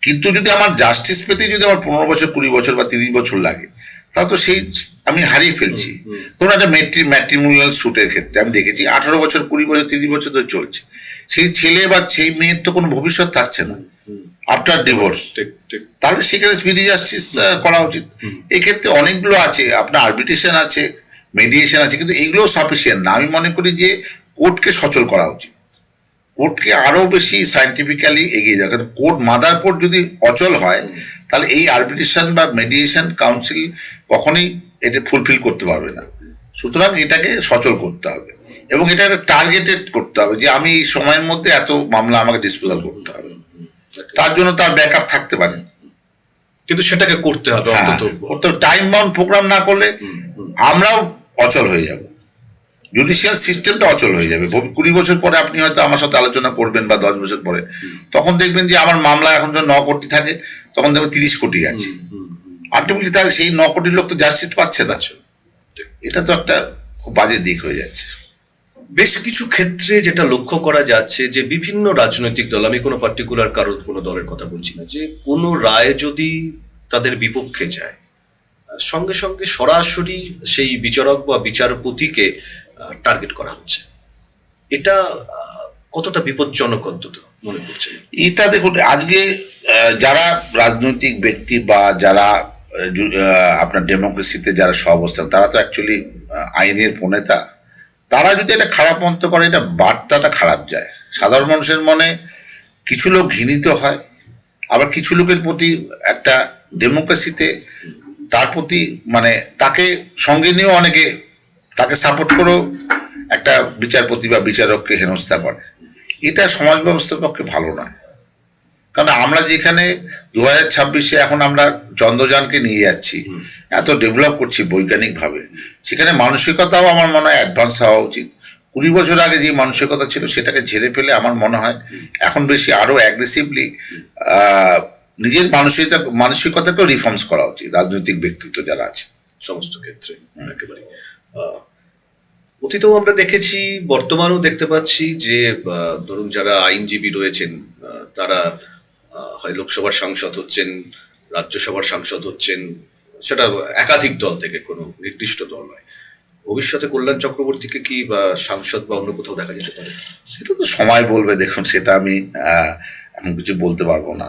কিন্তু যদি আমার জাস্টিস পেতে যদি আমার 15 বছর, 20 বছর বা 30 বছর লাগে, তা তো সেই আমি হারিয়ে ফেলছি। ধরুন একটা ম্যাট্রিমোনিয়াল স্যুটের ক্ষেত্রে আমি দেখেছি 18 বছর, 20 বছর, 30 বছর ধরে চলছে। সেই ছেলে বা সেই মেয়ের তো কোনো ভবিষ্যৎ থাকছে না আফটার ডিভোর্স। তাহলে সেখানে স্পিডি জাস্টিস করা উচিত। এক্ষেত্রে অনেকগুলো আছে, আপনার আরবিট্রেশন আছে, মেডিয়েশন আছে, কিন্তু এগুলো সাফিসিয়েন্ট না। আমি মনে করি যে কোর্টকে সচল করা উচিত, কোর্টকে আরো বেশি সায়েন্টিফিক্যালি এগিয়ে যাওয়া। কারণ কোর্ট, মাদার কোর্ট যদি অচল হয়, তাহলে এই আরবিট্রেশন বা মেডিয়েশন কাউন্সিল কখনোই এটা ফুলফিল করতে পারবে না। সুতরাং এটাকে সচল করতে হবে এবং এটা টার্গেটেড করতে হবে যে আমি এই সময়ের মধ্যে এত মামলা আমাকে ডিসপোজাল করতে হবে। তার জন্য তার ব্যাকআপ থাকতে পারে, কিন্তু সেটাকে করতে হবে। করতে টাইম বাউন্ড প্রোগ্রাম না করলে আমরাও অচল হয়ে যাব, জুডিশিয়াল সিস্টেমটা অচল হয়ে যাবে। 20 বছর পরে আপনি হয়তো আমার সাথে আলোচনা করবেন বা 10 বছর পরে, তখন দেখবেন যে আমার মামলা এখন যদি 9 কোটি থাকে, তখন দেখবেন 30 কোটি আছে। আলটিমেটলি তাহলে সেই 9 কোটির লোক তো জাস্টিস পাচ্ছে না। এটা তো একটা খুব বাজে দিক হয়ে যাচ্ছে। বেশ কিছু ক্ষেত্রে যেটা লক্ষ্য করা যাচ্ছে যে বিভিন্ন রাজনৈতিক দল, আমি কোনো পার্টিকুলার কারোর কোনো দলের কথা বলছি না, যে কোনো রায় যদি তাদের বিপক্ষে যায়, সঙ্গে সঙ্গে সরাসরি সেই বিচারক বা বিচারপতিকে টার্গেট করা হচ্ছে। এটা কতটা বিপজ্জনক অন্তত মনে করছে? এটা দেখুন, আজকে যারা রাজনৈতিক ব্যক্তি বা যারা আপনার ডেমোক্রেসিতে যারা সহাবস্থান, তারা তো অ্যাকচুয়ালি আইনের প্রণেতা। তারা যদি এটা খারাপ মন্তব্য করে, এটা বার্তাটা খারাপ যায়। সাধারণ মানুষের মনে কিছু লোক ঘৃণিত হয়, আবার কিছু লোকের প্রতি একটা ডেমোক্রেসিতে তার প্রতি মানে তাকে সঙ্গে নিয়েও অনেকে তাকে সাপোর্ট করেও একটা বিচারপতি বা বিচারককে হেনস্থা করে। এটা সমাজ ব্যবস্থার পক্ষে ভালো নয়। কারণ আমরা যেখানে 2026-এ এখন আমরা চন্দ্রযানকে নিয়ে যাচ্ছি, এত ডেভেলপ করছি বৈজ্ঞানিকভাবে, সেখানে মানসিকতাও আমার মনে হয় অ্যাডভান্স হওয়া উচিত। 20 বছর আগে যে মানসিকতা ছিল সেটাকে ঝেড়ে ফেলে আমার মনে হয় এখন বেশি আরো অ্যাগ্রেসিভলি নিজের মানসিকতাকেও রিফর্মস করা উচিত রাজনৈতিক ব্যক্তিত্ব যারা আছে সমস্ত ক্ষেত্রে একেবারে। অতীতেও আমরা দেখেছি, বর্তমানেও দেখতে পাচ্ছি যে ধরুন যারা আইনজীবী রয়েছেন তারা হয় লোকসভার সাংসদ হচ্ছেন, রাজ্যসভার সাংসদ হচ্ছেন, সেটা একাধিক দল থেকে, কোনো নির্দিষ্ট দল নয়। ভবিষ্যতে কল্যাণ চক্রবর্তীকে কি বা সাংসদ বা অন্য কোথাও দেখা যেতে পারে? সেটা তো সময় বলবে, দেখুন সেটা আমি এখন কিছু বলতে পারবো না,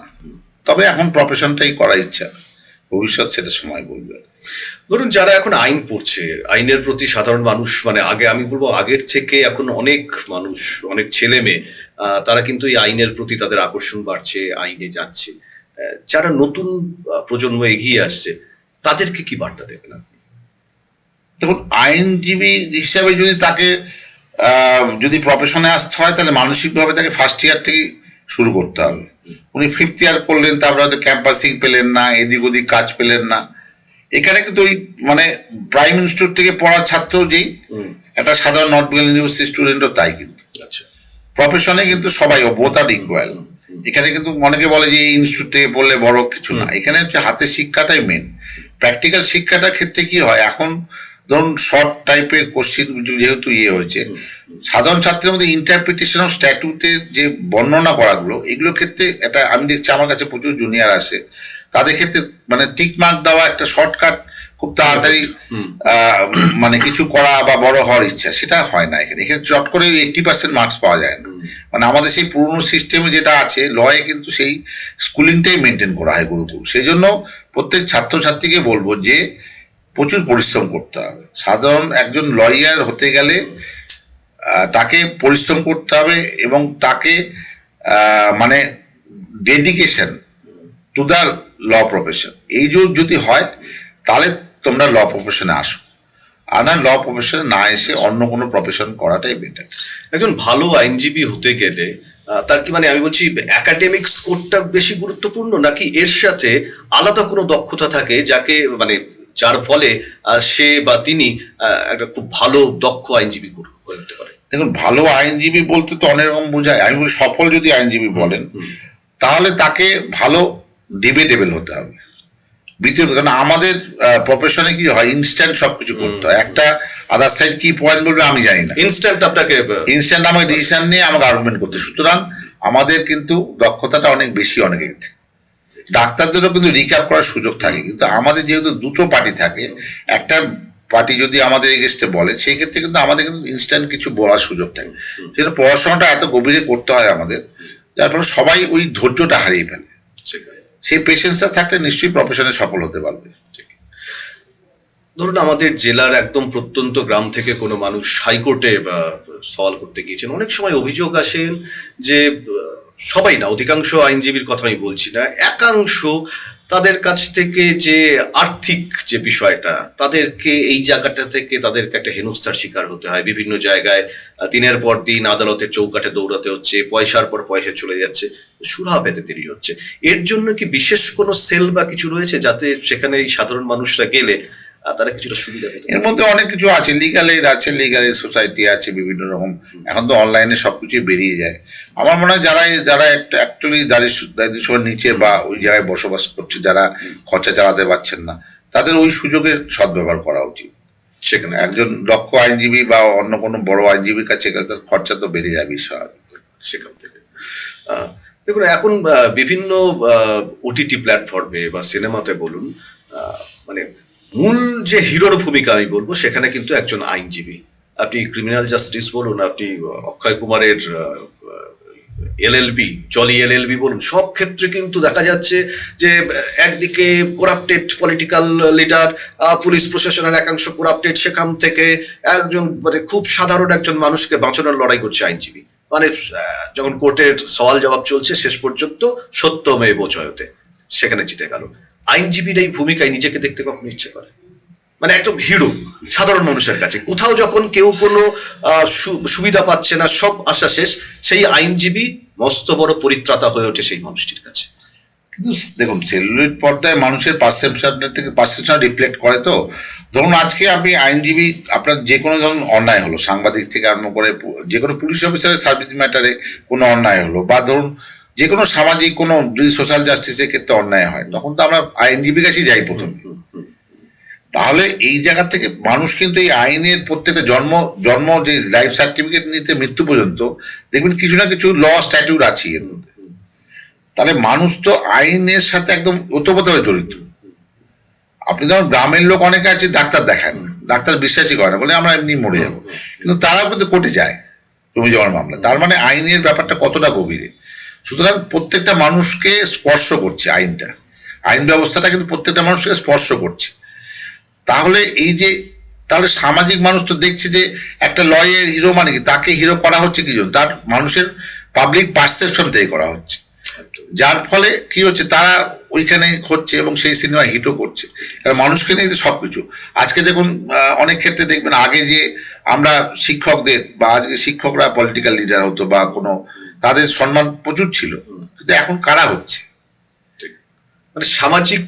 তবে এখন প্রফেশনটাই করার ইচ্ছা, ভবিষ্যৎ সেটা সময় বলবে। ধরুন যারা এখন আইন পড়ছে, আইনের প্রতি সাধারণ মানুষ, মানে আগে আমি বলবো আগের থেকে এখন অনেক মানুষ, অনেক ছেলে মেয়ে তারা কিন্তু এই আইনের প্রতি তাদের আকর্ষণ বাড়ছে, আইনে যাচ্ছে। যারা নতুন প্রজন্ম এগিয়ে আসছে তাদেরকে কি বার্তা দেবেন আপনি? দেখুন, আইনজীবী হিসাবে যদি তাকে যদি প্রফেশনে আসতে হয় তাহলে মানসিকভাবে তাকে ফার্স্ট ইয়ার থেকেই শুরু করতে হবে। উনি ফিফথ ইয়ার করলেন, তারপরে হয়তো ক্যাম্পাসিং পেলেন না, এদিক ওদিক কাজ পেলেন না। এখানে কিন্তু ওই মানে প্রাইম ইনস্টিটিউট থেকে পড়ার ছাত্র যেই একটা সাধারণ নর্থ বেঙ্গল ইউনিভার্সিটি স্টুডেন্টও তাই, কিন্তু আচ্ছা, প্রফেশনে কিন্তু সবাই বোথ আর ইকুয়াল। এখানে কিন্তু অনেকে বলে যে এই ইনস্টিটিউট থেকে পড়লে বড় কিছু না, এখানে হচ্ছে হাতের শিক্ষাটাই মেন। প্র্যাকটিক্যাল শিক্ষাটার ক্ষেত্রে কি হয়, এখন ধরুন শর্ট টাইপের কোশ্চিন যেহেতু হয়েছে, সাধারণ ছাত্রের মধ্যে ইন্টারপ্রিটেশন অফ স্ট্যাটিউটের যে বর্ণনা করাগুলো, এগুলোর ক্ষেত্রে এটা আমি দেখছি আমার কাছে প্রচুর জুনিয়র আসে, তাদের ক্ষেত্রে মানে টিক মার্ক দেওয়া একটা শর্টকাট, খুব তাড়াতাড়ি মানে কিছু করা বা বড় হওয়ার ইচ্ছা, সেটা হয় না এখানে। এখানে চট করে 80% মার্কস পাওয়া যায় না। মানে আমাদের সেই পুরনো সিস্টেমে যেটা আছে লয়ে, কিন্তু সেই স্কুলিংটাই মেনটেন করা হয় গুরুকুল। সেই জন্য প্রত্যেক ছাত্রছাত্রীকে বলবো যে প্রচুর পরিশ্রম করতে হবে। সাধারণ একজন লয়ার হতে গেলে তাকে পরিশ্রম করতে হবে, এবং তাকে মানে dedication to the law profession, এই যদি হয় তাহলে তোমরা ল প্রফেশনে আসো, আর না ল প্রফেশনে না এসে অন্য কোনো প্রফেশন করাটাই বেটার। একজন ভালো আইনজীবী হতে গেলে তার কি মানে আমি বলছি একাডেমিক স্কোরটা বেশি গুরুত্বপূর্ণ, নাকি এর সাথে আলাদা কোনো দক্ষতা থাকে যাকে মানে যার ফলে সে বা তিনি একটা খুব ভালো দক্ষ আইনজীবী হয়ে উঠতে পারে? দেখুন, ভালো আইনজীবী বলতে তো অনেক রকম বোঝায়। আমি বলি সফল যদি আইনজীবী বলেন তাহলে তাকে ভালো ডিবেটেবল হতে হবে। দ্বিতীয়ত, কারণ আমাদের প্রফেশনে কি হয়, ইনস্ট্যান্ট সবকিছু করতে হয়। একটা আদার সাইড কি পয়েন্ট বলবে আমি জানি না, ইনস্ট্যান্ট আমাকে ডিসিশন নিয়ে আমাকে আর্গুমেন্ট করতে। সুতরাং আমাদের কিন্তু দক্ষতাটা অনেক বেশি অনেকের থেকে। ডাক্তারদেরও কিন্তু রিক্যাপ করার সুযোগ থাকে, কিন্তু আমাদের যেহেতু দুটো পার্টি থাকে, একটা পার্টি যদি আমাদের এগেস্টে বলে, সেই ক্ষেত্রে কিন্তু আমাদের কিন্তু ইনস্ট্যান্ট কিছু বলার সুযোগ থাকে। সেটা পড়াশোনাটা এত গভীরে করতে হয় আমাদের, যার ফলে সবাই ওই ধৈর্যটা হারিয়ে ফেলে। সেই পেশেন্সটা থাকলে নিশ্চয়ই প্রফেশনে সফল হতে পারবে। ধরুন আমাদের জেলার একদম প্রত্যন্ত গ্রাম থেকে কোনো মানুষ হাইকোর্টে সওয়াল করতে গিয়েছেন, অনেক সময় অভিযোগ আসেন যে সবাই না, অধিকাংশ আইনজীবীর কথা আমি বলছি না, একাংশ তাদের কাছ থেকে যে আর্থিক যে বিষয়টা, তাদেরকে এই জায়গাটা থেকে তাদেরকে একটা হেনস্থার শিকার হতে হয়। বিভিন্ন জায়গায় দিনের পর দিন আদালতের চৌকাঠে দৌড়াতে হচ্ছে, পয়সার পর পয়সা চলে যাচ্ছে, সুরাহা পেতে দেরি হচ্ছে। এর জন্য কি বিশেষ কোনো সেল বা কিছু রয়েছে যাতে সেখানে এই সাধারণ মানুষরা গেলে তারা কিছুটা সুবিধা পেতে? এর মধ্যে অনেক কিছু আছে, লিগাল এইড আছে, লিগাল এইড সোসাইটি আছে, বিভিন্ন রকম। এখন তো অনলাইনে সবকিছুই বেরিয়ে যায়। আমার মনে হয় যারা অ্যাকচুয়ালি দারিদ্র্য নিচে বা ওই জায়গায় বসবাস করছে, যারা খরচা চালাতে পারছেন না, তাদের ওই সুযোগের সদ্ব্যবহার করা উচিত। সেখানে একজন দক্ষ আইনজীবী বা অন্য কোনো বড় আইনজীবীর কাছে গেলে তার খরচা তো বেড়ে যাবে স্বাভাবিক। সেখান থেকে দেখুন এখন বিভিন্ন ওটিটি প্ল্যাটফর্মে বা সিনেমাতে বলুন, মানে মূল যে হিরোর ভূমিকা আমি বলবো সেখানে কিন্তু একজন আইনজীবী। আপনি ক্রিমিনাল জাস্টিস বলুন, আপনি অক্ষয় কুমারের এলএলবি, জলি এলএলবি বলুন, সব ক্ষেত্রে কিন্তু দেখা যাচ্ছে যে একদিকে করাপ্টেড পলিটিক্যাল লিডার, পুলিশ প্রশাসনের একাংশ করাপ্টেড, সেখান থেকে একজন মানে খুব সাধারণ একজন মানুষকে বাঁচানোর লড়াই করছে আইনজীবী। মানে যখন কোর্টের সওয়াল জবাব চলছে শেষ পর্যন্ত সত্যমেব জয়তে, সেখানে জিতে গেল। আইনজীবীর এই ভূমিকায় নিজেকে দেখতে কখনো ইচ্ছে করে? মানে একদম হিরো সাধারণ মানুষের কাছে, কোথাও যখন কেউ কোনো সুবিধা পাচ্ছে না, সব আশা শেষ, সেই আইনজীবী মস্ত বড় পরিত্রাতা হয়ে ওঠে সেই মানুষটির কাছে। কিন্তু দেখুন, সেলুলয়েড পর্দায় মানুষের পারসেপশন রিফ্লেক্ট করে। তো ধরুন আজকে আপনি আইনজীবী, আপনার যে কোনো ধরুন অন্যায় হলো, সাংবাদিক থেকে আরম্ভ করে যে কোনো পুলিশ অফিসারের সার্ভিস ম্যাটারে কোনো অন্যায় হলো, বা ধরুন যে কোনো সামাজিক কোনো যদি সোশ্যাল জাস্টিসের ক্ষেত্রে অন্যায় হয় তখন তো আমরা আইনজীবীর কাছেই যাই প্রথমে। তাহলে এই জায়গা থেকে মানুষ কিন্তু এই আইনের প্রত্যেকটা জন্ম যে লাইফ সার্টিফিকেট নিতে মৃত্যু পর্যন্ত দেখবেন কিছু না কিছু ল স্ট্যাটিউট আছে এর মধ্যে। তাহলে মানুষ তো আইনের সাথে একদম ওতপ্রোতভাবে জড়িত। আপনি যেমন গ্রামের লোক অনেকে আছে ডাক্তার দেখান, ডাক্তার বিশ্বাসই করে না, বলে আমরা এমনি মরে যাবো, কিন্তু তারাও কিন্তু কোর্টে যায় জমি জমার মামলা। তার মানে আইনের ব্যাপারটা কতটা গভীরে। সুতরাং প্রত্যেকটা মানুষকে স্পর্শ করছে আইনটা, আইন ব্যবস্থাটা কিন্তু প্রত্যেকটা মানুষকে স্পর্শ করছে। তাহলে এই যে তাহলে সামাজিক মানুষ তো দেখছে যে একটা লয়ের হিরো মানে কি, তাকে হিরো করা হচ্ছে কি জন্য, তার মানুষের পাবলিক পারসেপশন থেকে করা হচ্ছে, যার ফলে কি হচ্ছে তারা ওইখানে হচ্ছে এবং সেই সিনেমা হিটও করছে। কারণ মানুষকে নিয়ে যে সবকিছু আজকে দেখুন অনেক ক্ষেত্রে দেখবেন আগে যে আমরা শিক্ষকদের বা আজকে শিক্ষকরা পলিটিক্যাল লিডার হতো বা কোনো তাদের সম্মান প্রচুর ছিল, কিন্তু এখন কারা হচ্ছে। মানে সামাজিক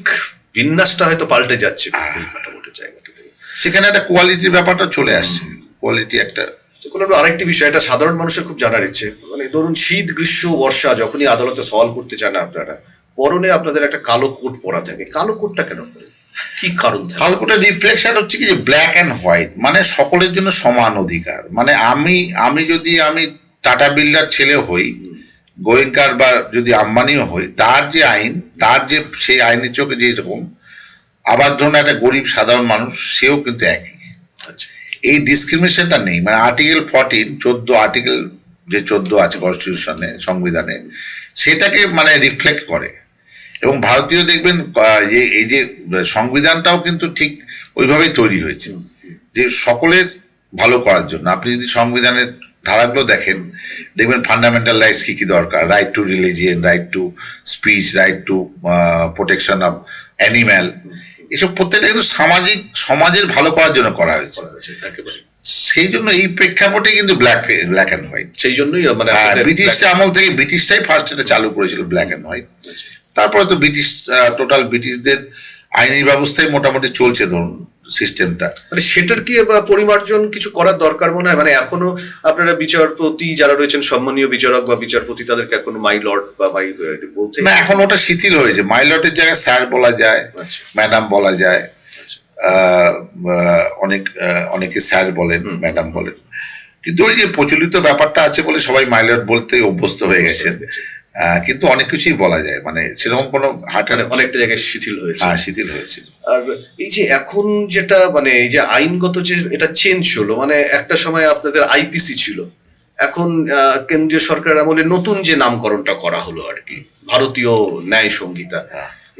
বিন্যাসটা হয়তো পাল্টে যাচ্ছে মোটামুটি জায়গাটাতে। সেখানে একটা কোয়ালিটির ব্যাপারটা চলে আসছে, কোয়ালিটি একটা। কোনো আরেকটি বিষয়, এটা সাধারণ মানুষের খুব জানার ইচ্ছে, মানে ধরুন শীত গ্রীষ্ম বর্ষা যখনই আদালতে সওয়াল করতে চান আপনারা, পরনে আপনাদের একটা কালো কোট পরা থাকে, কালো কোটটা কেন পরে, কি কারণ থাকে? কালো কোটের রিফ্লেকশন হচ্ছে কি যে ব্ল্যাক অ্যান্ড হোয়াইট, মানে সকলের জন্য সমান অধিকার। মানে আমি যদি টাটা বিল্ডার ছেলে হই, গোয়েঙ্কার বা যদি আম্বানিও হই, তার যে আইন, তার যে সেই আইনের চোখে যেরকম, আবার ধরুন একটা গরিব সাধারণ মানুষ সেও কিন্তু একই। আচ্ছা, এই ডিসক্রিমিনেশনটা নেই। মানে আর্টিকেল 14 14 আর্টিকেল যে 14 আছে কনস্টিটিউশনে, সংবিধানে, সেটাকে মানে রিফ্লেক্ট করে। এবং ভারতীয় দেখবেন এই যে সংবিধানটাও কিন্তু ঠিক ওইভাবেই তৈরি হয়েছে যে সকলের ভালো করার জন্য। আপনি যদি সংবিধানের ধারাগুলো দেখেন দেখবেন ফান্ডামেন্টাল রাইটস কি কি দরকার, right two religion, right to speech, right two protection of animal, এসব প্রত্যেকটা কিন্তু সমাজের ভালো করার জন্য করা হয়েছে। একেবারে সেই জন্য এই প্রেক্ষাপটে কিন্তু ব্ল্যাক অ্যান্ড হোয়াইট। সেই জন্যই মানে ব্রিটিশটা আমল থেকে ব্রিটিশটাই ফার্স্ট এটা চালু করেছিল ব্ল্যাক অ্যান্ড হোয়াইট। তারপরে তো টোটাল ব্রিটিশদের আইনি ব্যবস্থায় মোটামুটি চলছে ধরুন সিস্টেমটা। মানে সেটার কি পরিমার্জন কিছু করার দরকার মনে হয়? মানে এখনো আপনারা বিচারপতি যারা রয়েছেন, সম্মানীয় বিচারক বা বিচারপতি, তাদেরকে এখনো মাই লর্ড বা মাই বলতে না, এখন ওটা শিথিল হয়েছে। মাই লর্ডের জায়গায় স্যার বলা যায়, ম্যাডাম বলা যায়, অনেকে স্যার বলেন, ম্যাডাম বলেন। কিন্তু ওই যে প্রচলিত ব্যাপারটা আছে বলে সবাই মাই লর্ড বলতে অভ্যস্ত হয়ে গেছেন। কিন্তু অনেক কিছুই বলা যায়, মানে সেরকম কোনো হার্টের অনেকটা জায়গায় শিথিল হয়েছে। শিথিল হয়েছিল। আর এই যে এখন যেটা মানে এই যে আইনগত যে এটা চেঞ্জ হলো, মানে একটা সময় আপনাদের আইপিসি ছিল, এখন কেন্দ্রীয় সরকার আমলে নতুন যে নামকরণটা করা হলো আর কি, ভারতীয় ন্যায় সংহিতা।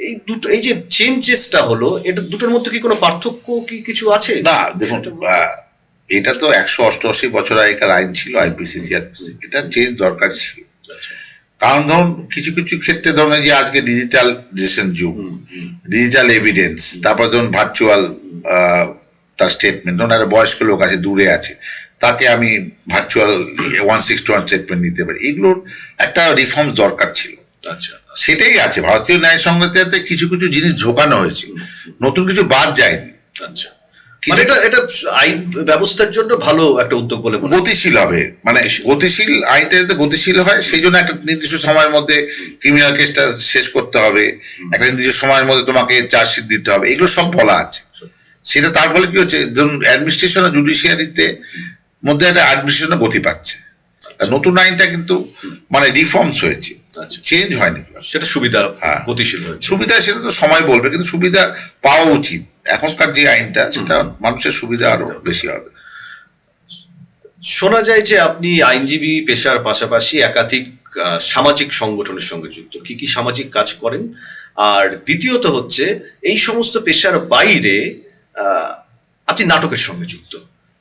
এই দুটো, এই যে চেঞ্জেসটা হলো, এটা দুটোর মধ্যে কি কোনো পার্থক্য কি কিছু আছে? না দেখুন, এটা তো 188 বছর আগেকার আইন ছিল আইপিসি সিআরপিসি, এটা চেঞ্জ দরকার ছিল। কারণ ধরুন কিছু কিছু ক্ষেত্রে ধরুন যে আজকে ডিজিটালাইজেশন যুগ, ডিজিটাল এভিডেন্স, তারপর ধরুন ভার্চুয়াল তার স্টেটমেন্ট, ধরুন একটা বয়স্ক লোক আছে দূরে আছে, তাকে আমি ভার্চুয়াল 161 স্টেটমেন্ট নিতে পারি, এগুলোর একটা রিফর্ম দরকার ছিল। আচ্ছা, সেটাই আছে ভারতীয় ন্যায় সংহিতাতে, কিছু কিছু জিনিস ঢোকানো হয়েছে, নতুন কিছু বাদ যায়নি। আচ্ছা, মানে এটা আইন ব্যবস্থার জন্য ভালো একটা উদ্যোগ বলে মনে হয়। গতিশীল হবে, মানে গতিশীল আইনটা যাতে গতিশীল হয়, সেই জন্য একটা নির্দিষ্ট সময়ের মধ্যে ক্রিমিনাল কেসটা শেষ করতে হবে, একটা নির্দিষ্ট সময়ের মধ্যে তোমাকে চার্জশিট দিতে হবে, এগুলো সব বলা আছে। সেটা তার ফলে কি হচ্ছে, ধরুন অ্যাডমিনিস্ট্রেশন ও জুডিশিয়ারিতে মধ্যে একটা অ্যাডমিনিস্ট্রেশন গতি পাচ্ছে। নতুন আইনটা কিন্তু মানে রিফর্মস হয়েছে, চেঞ্জ হয়নি। সেটা সুবিধা, গতিশীল হয়েছে। সুবিধা সেটা তো সময় বলবে, কিন্তু সুবিধা পাওয়া উচিত। এখনকার যে আইনটা সেটা মানুষের সুবিধা আরো বেশি হবে। শোনা যায় যে আপনি আইনজীবী পেশার পাশাপাশি একাধিক সামাজিক সংগঠনের সঙ্গে যুক্ত। কি কি সামাজিক কাজ করেন? আর দ্বিতীয়ত হচ্ছে এই সমস্ত পেশার বাইরে আপনি নাটকের সঙ্গে যুক্ত,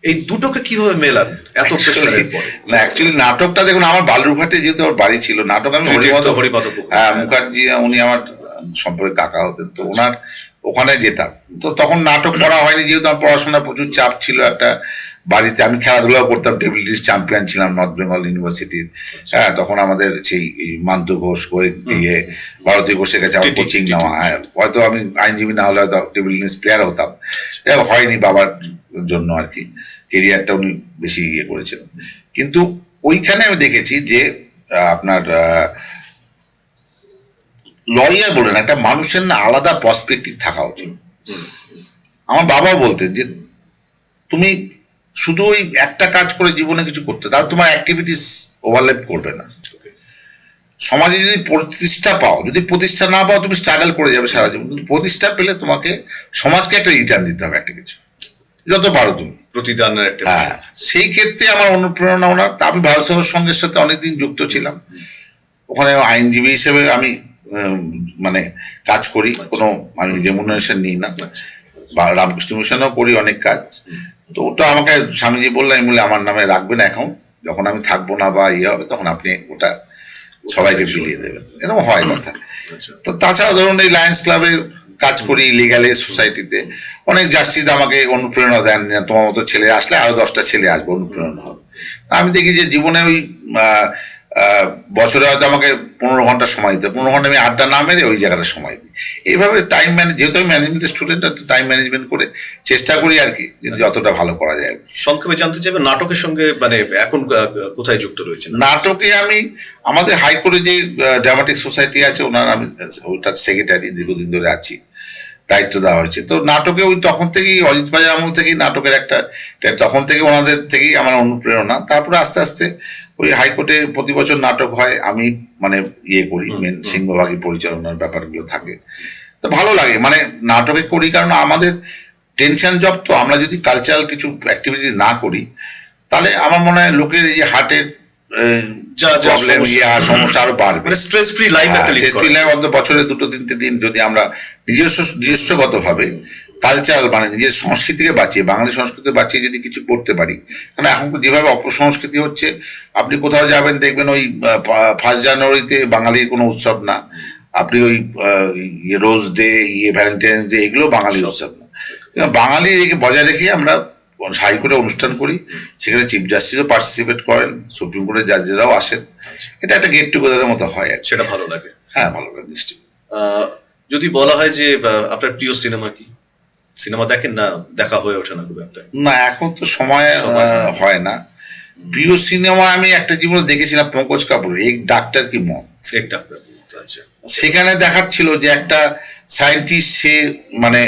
এই দুটোকে কিভাবে মেলান এত পেশারের পরে? না, অ্যাকচুয়ালি নাটকটা দেখুন, আমার বালুরঘাটে যেহেতু আমার বাড়ি ছিল, নাটক আমি হরিপদ মুখার্জি, উনি আমার সম্পর্কে কাকা হতেন, তো ওনার ওখানে যেতাম। তো তখন নাটক করা হয়নি, যেহেতু আমার পড়াশোনার প্রচুর চাপ ছিল একটা বাড়িতে। আমি খেলাধুলাও করতাম, টেবিল টেনিস চ্যাম্পিয়ন ছিলাম নর্থ বেঙ্গল ইউনিভার্সিটির। তখন আমাদের সেই মান্তু ঘোষ, ভারতী ঘোষের কাছে আমার কোচিং নেওয়া। হয়তো আমি আইনজীবী না হলে হয়তো টেবিল টেনিস প্লেয়ার হতাম, হয়নি বাবার জন্য আর কি, কেরিয়ারটা উনি বেশি করেছেন। কিন্তু ওইখানে আমি দেখেছি যে আপনার লয়ার বলে না, একটা মানুষের না আলাদা পার্সপেক্টিভ থাকা উচিত। আমার বাবাও বলতেন যে তুমি শুধু ওই একটা কাজ করে জীবনে কিছু করতে, তাহলে তোমার অ্যাক্টিভিটিস ওভারল্যাপ করবে না। সমাজে যদি প্রতিষ্ঠা পাও, যদি প্রতিষ্ঠা না পাও তুমি স্ট্রাগল করে যাবে সারা জীবন, কিন্তু প্রতিষ্ঠা পেলে তোমাকে সমাজকে একটা রিটার্ন দিতে হবে একটা কিছু, যত পারো তুমি। প্রতিদানের একটা হ্যাঁ, সেই ক্ষেত্রে আমার অনুপ্রেরণা ওনার। আমি ভারত সেবা সংঘের সাথে অনেকদিন যুক্ত ছিলাম, ওখানে আইনজীবী হিসেবে আমি মানে কাজ করি, কোনো আমি রেমুনারেশন নিই না, বা রামকৃষ্ণ মিশনেও করি অনেক কাজ। তো ওটা আমাকে স্বামীজি বললেন, আমি বলে আমার নামে রাখবেন অ্যাকাউন্ট, যখন আমি থাকবো না বা ইয়ে হবে তখন আপনি ওটা সবাইকে বিলিয়ে দেবেন, এরকম হয় কথা। আচ্ছা। তো তাছাড়া ধরুন এই লায়ন্স ক্লাবে কাজ করি, লিগাল এড সোসাইটিতে অনেক জাস্টিস আমাকে অনুপ্রেরণা দেন, তোমার মতো ছেলে আসলে আরো 10টা ছেলে আসবে, অনুপ্রেরণা হবে। আমি দেখি যে জীবনে ওই বছরে হয়তো আমাকে 15 ঘন্টা সময় দিতে, 15 ঘন্টা আমি আড্ডা না মেরে ওই জায়গাটা সময় দিই। এইভাবে টাইম ম্যানেজ, যেহেতু আমি ম্যানেজমেন্টের স্টুডেন্ট, টাইম ম্যানেজমেন্ট করে চেষ্টা করি আর কি, যতটা ভালো করা যায়। সংক্ষেপে জানতে চাইবে নাটকের সঙ্গে মানে এখন কোথায় যুক্ত রয়েছেন? নাটকে আমি আমাদের হাইকোর্টে যে ড্রামাটিক সোসাইটি আছে ওনার, আমি ওটার সেক্রেটারি দীর্ঘদিন ধরে আছি, দায়িত্ব দেওয়া হয়েছে। তো নাটকে ওই তখন থেকেই অজিত বাজার আমল থেকেই নাটকের একটা, তখন থেকে ওনাদের থেকেই আমার অনুপ্রেরণা। তারপরে আস্তে আস্তে ওই হাইকোর্টে প্রতি বছর নাটক হয়, আমি মানে ইয়ে করি, মেন সিংহভাগী পরিচালনার ব্যাপারগুলো থাকে। তো ভালো লাগে, মানে নাটকে করি কারণ আমাদের টেনশন জব। তো আমরা যদি কালচারাল কিছু অ্যাক্টিভিটি না করি তাহলে আমার মনে হয় লোকের এই যে হার্টের প্রবলেম, সমস্যা আরো বাড়বে। মানে স্ট্রেস ফ্রি লাইফ একটা লিড স্ট্রেস ফ্রি লাইফ অন্তত বছরে 2-3টে দিন যদি আমরা নিজস্বগতভাবে কালচারাল মানে নিজের সংস্কৃতিকে বাঁচিয়ে, বাঙালি সংস্কৃতি বাঁচিয়ে যদি কিছু করতে পারি। কারণ এখন যেভাবে অপসংস্কৃতি হচ্ছে, আপনি কোথাও যাবেন দেখবেন ওই 1 জানুয়ারিতে বাঙালির কোনো উৎসব না, আপনি ওই রোজ ডে, ভ্যালেন্টাইন্স ডে, এগুলো বাঙালির উৎসব না। বাঙালি বজায় রেখে আমরা হাইকোর্টে অনুষ্ঠান করি, সেখানে চিফ জাস্টিসও পার্টিসিপেট করেন, সুপ্রিম কোর্টের জাজেরাও আসেন, এটা একটা গেট টুগেদারের মতো হয় আর কি। সেটা ভালো লাগে। হ্যাঁ, ভালো লাগে নিশ্চয়ই। যদি বলা হয় যে আপনার প্রিয় সিনেমা কি? সিনেমা দেখেন না, দেখা হয়ে ওঠে না খুব একটা? না, এখন তো সময় হয় না। প্রিয় সিনেমা আমি একটা জীবনে দেখেছিলাম পঙ্কজ কাপুরের এক ডাক্তার কি মত। এক ডাক্তার। আচ্ছা। সেখানে দেখাচ্ছিল যে একটা সায়েন্টিস্ট, সে মানে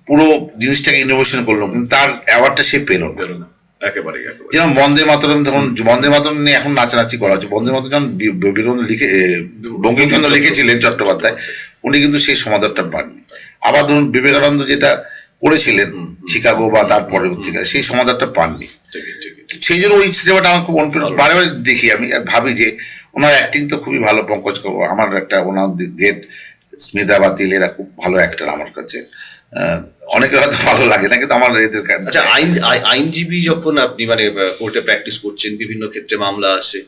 পুরো জিনিসটাকে ইনোভেশন করলো, কিন্তু তার অ্যাওয়ার্ডটা সে পেল না। একেবারে যেমন বন্দে মাতরম, তখন বন্দে মাতরম নিয়ে এখন নাচানাচি করা হচ্ছে। বন্দে মাতরম যখন বঙ্কিমচন্দ্র লিখেছিলেন চট্টোপাধ্যায়, উনি কিন্তু সেই সমাদরটা পাননি। আবার ধরুন বিবেকানন্দ যেটা করেছিলেন শিকাগো বা তার পরবর্তীকালে, সেই সমাদরটা পাননি। সেই জন্য ওই সিনেমাটা আমার খুব অনুপ্রেরণা, বারে বারে দেখি আমি আর ভাবি যে ওনার অ্যাক্টিং তো খুবই ভালো। পঙ্কজ কাপুর আমার একটা, ওনার গ্রেট স্মিতা বাতিল, এরা খুব ভালো অ্যাক্টর আমার কাছে। অনেকের হয়তো ভালো লাগে না, কিন্তু আমার এদের। আচ্ছা, আইনজীবী যখন আপনি মানে কোর্টে প্র্যাকটিস করছেন, বিভিন্ন ক্ষেত্রে মামলা আসে,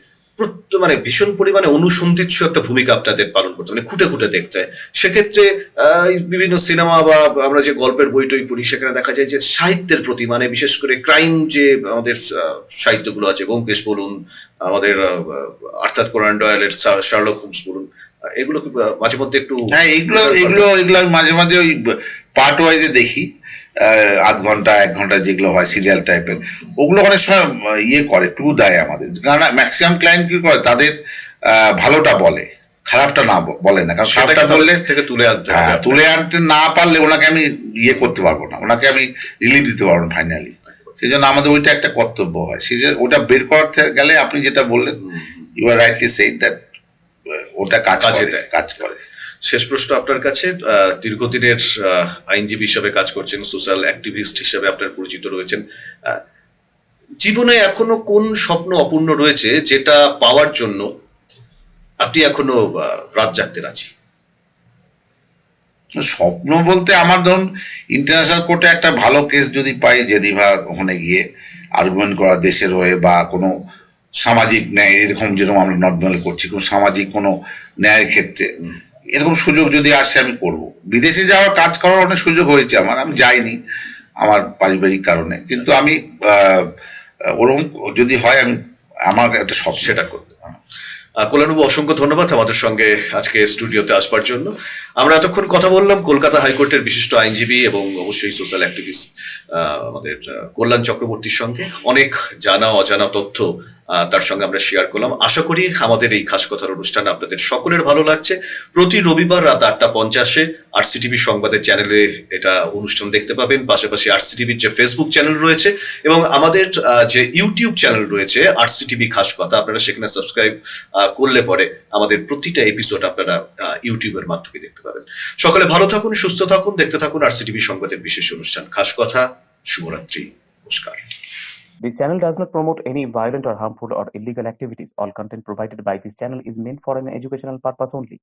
মানে ভীষণ পরিমাণে অনুসন্ধিৎস একটা ভূমিকা আপনাদের পালন করতে, মানে খুঁটে খুঁটে দেখতে হয়। সেক্ষেত্রে বিভিন্ন সিনেমা বা আমরা যে গল্পের বই টই পড়ি, সেখানে দেখা যায় যে সাহিত্যের প্রতি, মানে বিশেষ করে ক্রাইম যে আমাদের সাহিত্যগুলো আছে, ব্যোমকেশ বলুন, আমাদের আর্থার কোনান ডয়েলের শার্লক হোমস বলুন, এগুলো মাঝে মধ্যে একটু, হ্যাঁ, এগুলো আমি মাঝে মাঝে ওই পার্ট ওয়াইজে দেখি, আধ ঘন্টা 1 ঘন্টা যেগুলো হয় সিরিয়াল টাইপের, ওগুলো অনেক সময় ইয়ে করে, টু দেয় আমাদের। কারণ ম্যাক্সিমাম ক্লায়েন্ট কি করে, তাদের ভালোটা বলে, খারাপটা না বলে না। কারণ খারাপটা বললে থেকে তুলে আনতে না পারলে ওনাকে আমি ইয়ে করতে পারবো না, ওনাকে আমি রিলিফ দিতে পারবো না ফাইনালি। সেই জন্য আমাদের ওইটা একটা কর্তব্য হয়। সেই জন্য ওটা বের করতে গেলে আপনি যেটা বললেন, you are rightly said that, ওটা কাজ করে। শেষ প্রশ্ন আপনার কাছে, দীর্ঘদিনের আইনজীবী হিসেবে কাজ করছেন, সোশ্যাল অ্যাক্টিভিস্ট হিসেবে আপনার পরিচিত রয়েছেন, জীবনে এখনো কোন স্বপ্ন অপূর্ণ রয়েছে যেটা পাওয়ার জন্য আপনি এখনো রাত জাগতে রাজি? স্বপ্ন বলতে আমার ধরুন ইন্টারন্যাশনাল কোর্টে একটা ভালো কেস যদি পাই, জেনিভা, ওখানে গিয়ে আর্গুমেন্ট করা দেশের হয়ে, বা কোনো সামাজিক ন্যায়, এরকম যেরকম আমরা নর্মাল করছি, কোনো সামাজিক কোনো ন্যায়ের ক্ষেত্রে এরকম সুযোগ যদি আসে আমি করব। বিদেশে যাওয়ার কাজ করার অনেক সুযোগ হয়েছে আমার, আমি যাইনি আমার পারিবারিক কারণে, কিন্তু আমি ওরকম যদি হয় আমি, আমার একটা সব সেটা করতে। কল্যাণবাবু, অসংখ্য ধন্যবাদ আমাদের সঙ্গে আজকে স্টুডিওতে আসবার জন্য। আমরা এতক্ষণ কথা বললাম কলকাতা হাইকোর্টের বিশিষ্ট আইনজীবী এবং অবশ্যই সোশ্যাল অ্যাক্টিভিস্ট আমাদের কল্যাণ চক্রবর্তীর সঙ্গে। অনেক জানা অজানা তথ্য তার সঙ্গে আমরা শেয়ার করলাম। আশা করি আমাদের এই খাস কথার অনুষ্ঠান আপনাদের সকলের ভালো লাগছে। প্রতি রবিবার রাত 8:50-এ আরসিটিভি সংবাদের চ্যানেলে এটা অনুষ্ঠান দেখতে পাবেন। পাশাপাশি আরসিটিভির যে ফেসবুক চ্যানেল রয়েছে এবং আমাদের যে ইউটিউব চ্যানেল রয়েছে আরসিটিভি খাস কথা, আপনারা সেখানে সাবস্ক্রাইব করলে পরে আমাদের প্রতিটা এপিসোড আপনারা ইউটিউবের মাধ্যমে দেখতে পাবেন। সকালে ভালো থাকুন, সুস্থ থাকুন, দেখতে থাকুন আরসিটিভি সংবাদের বিশেষ অনুষ্ঠান খাস কথা। শুভরাত্রি, নমস্কার। This channel does not promote any violent or harmful or illegal activities. All content provided by this channel is meant for an educational purpose only.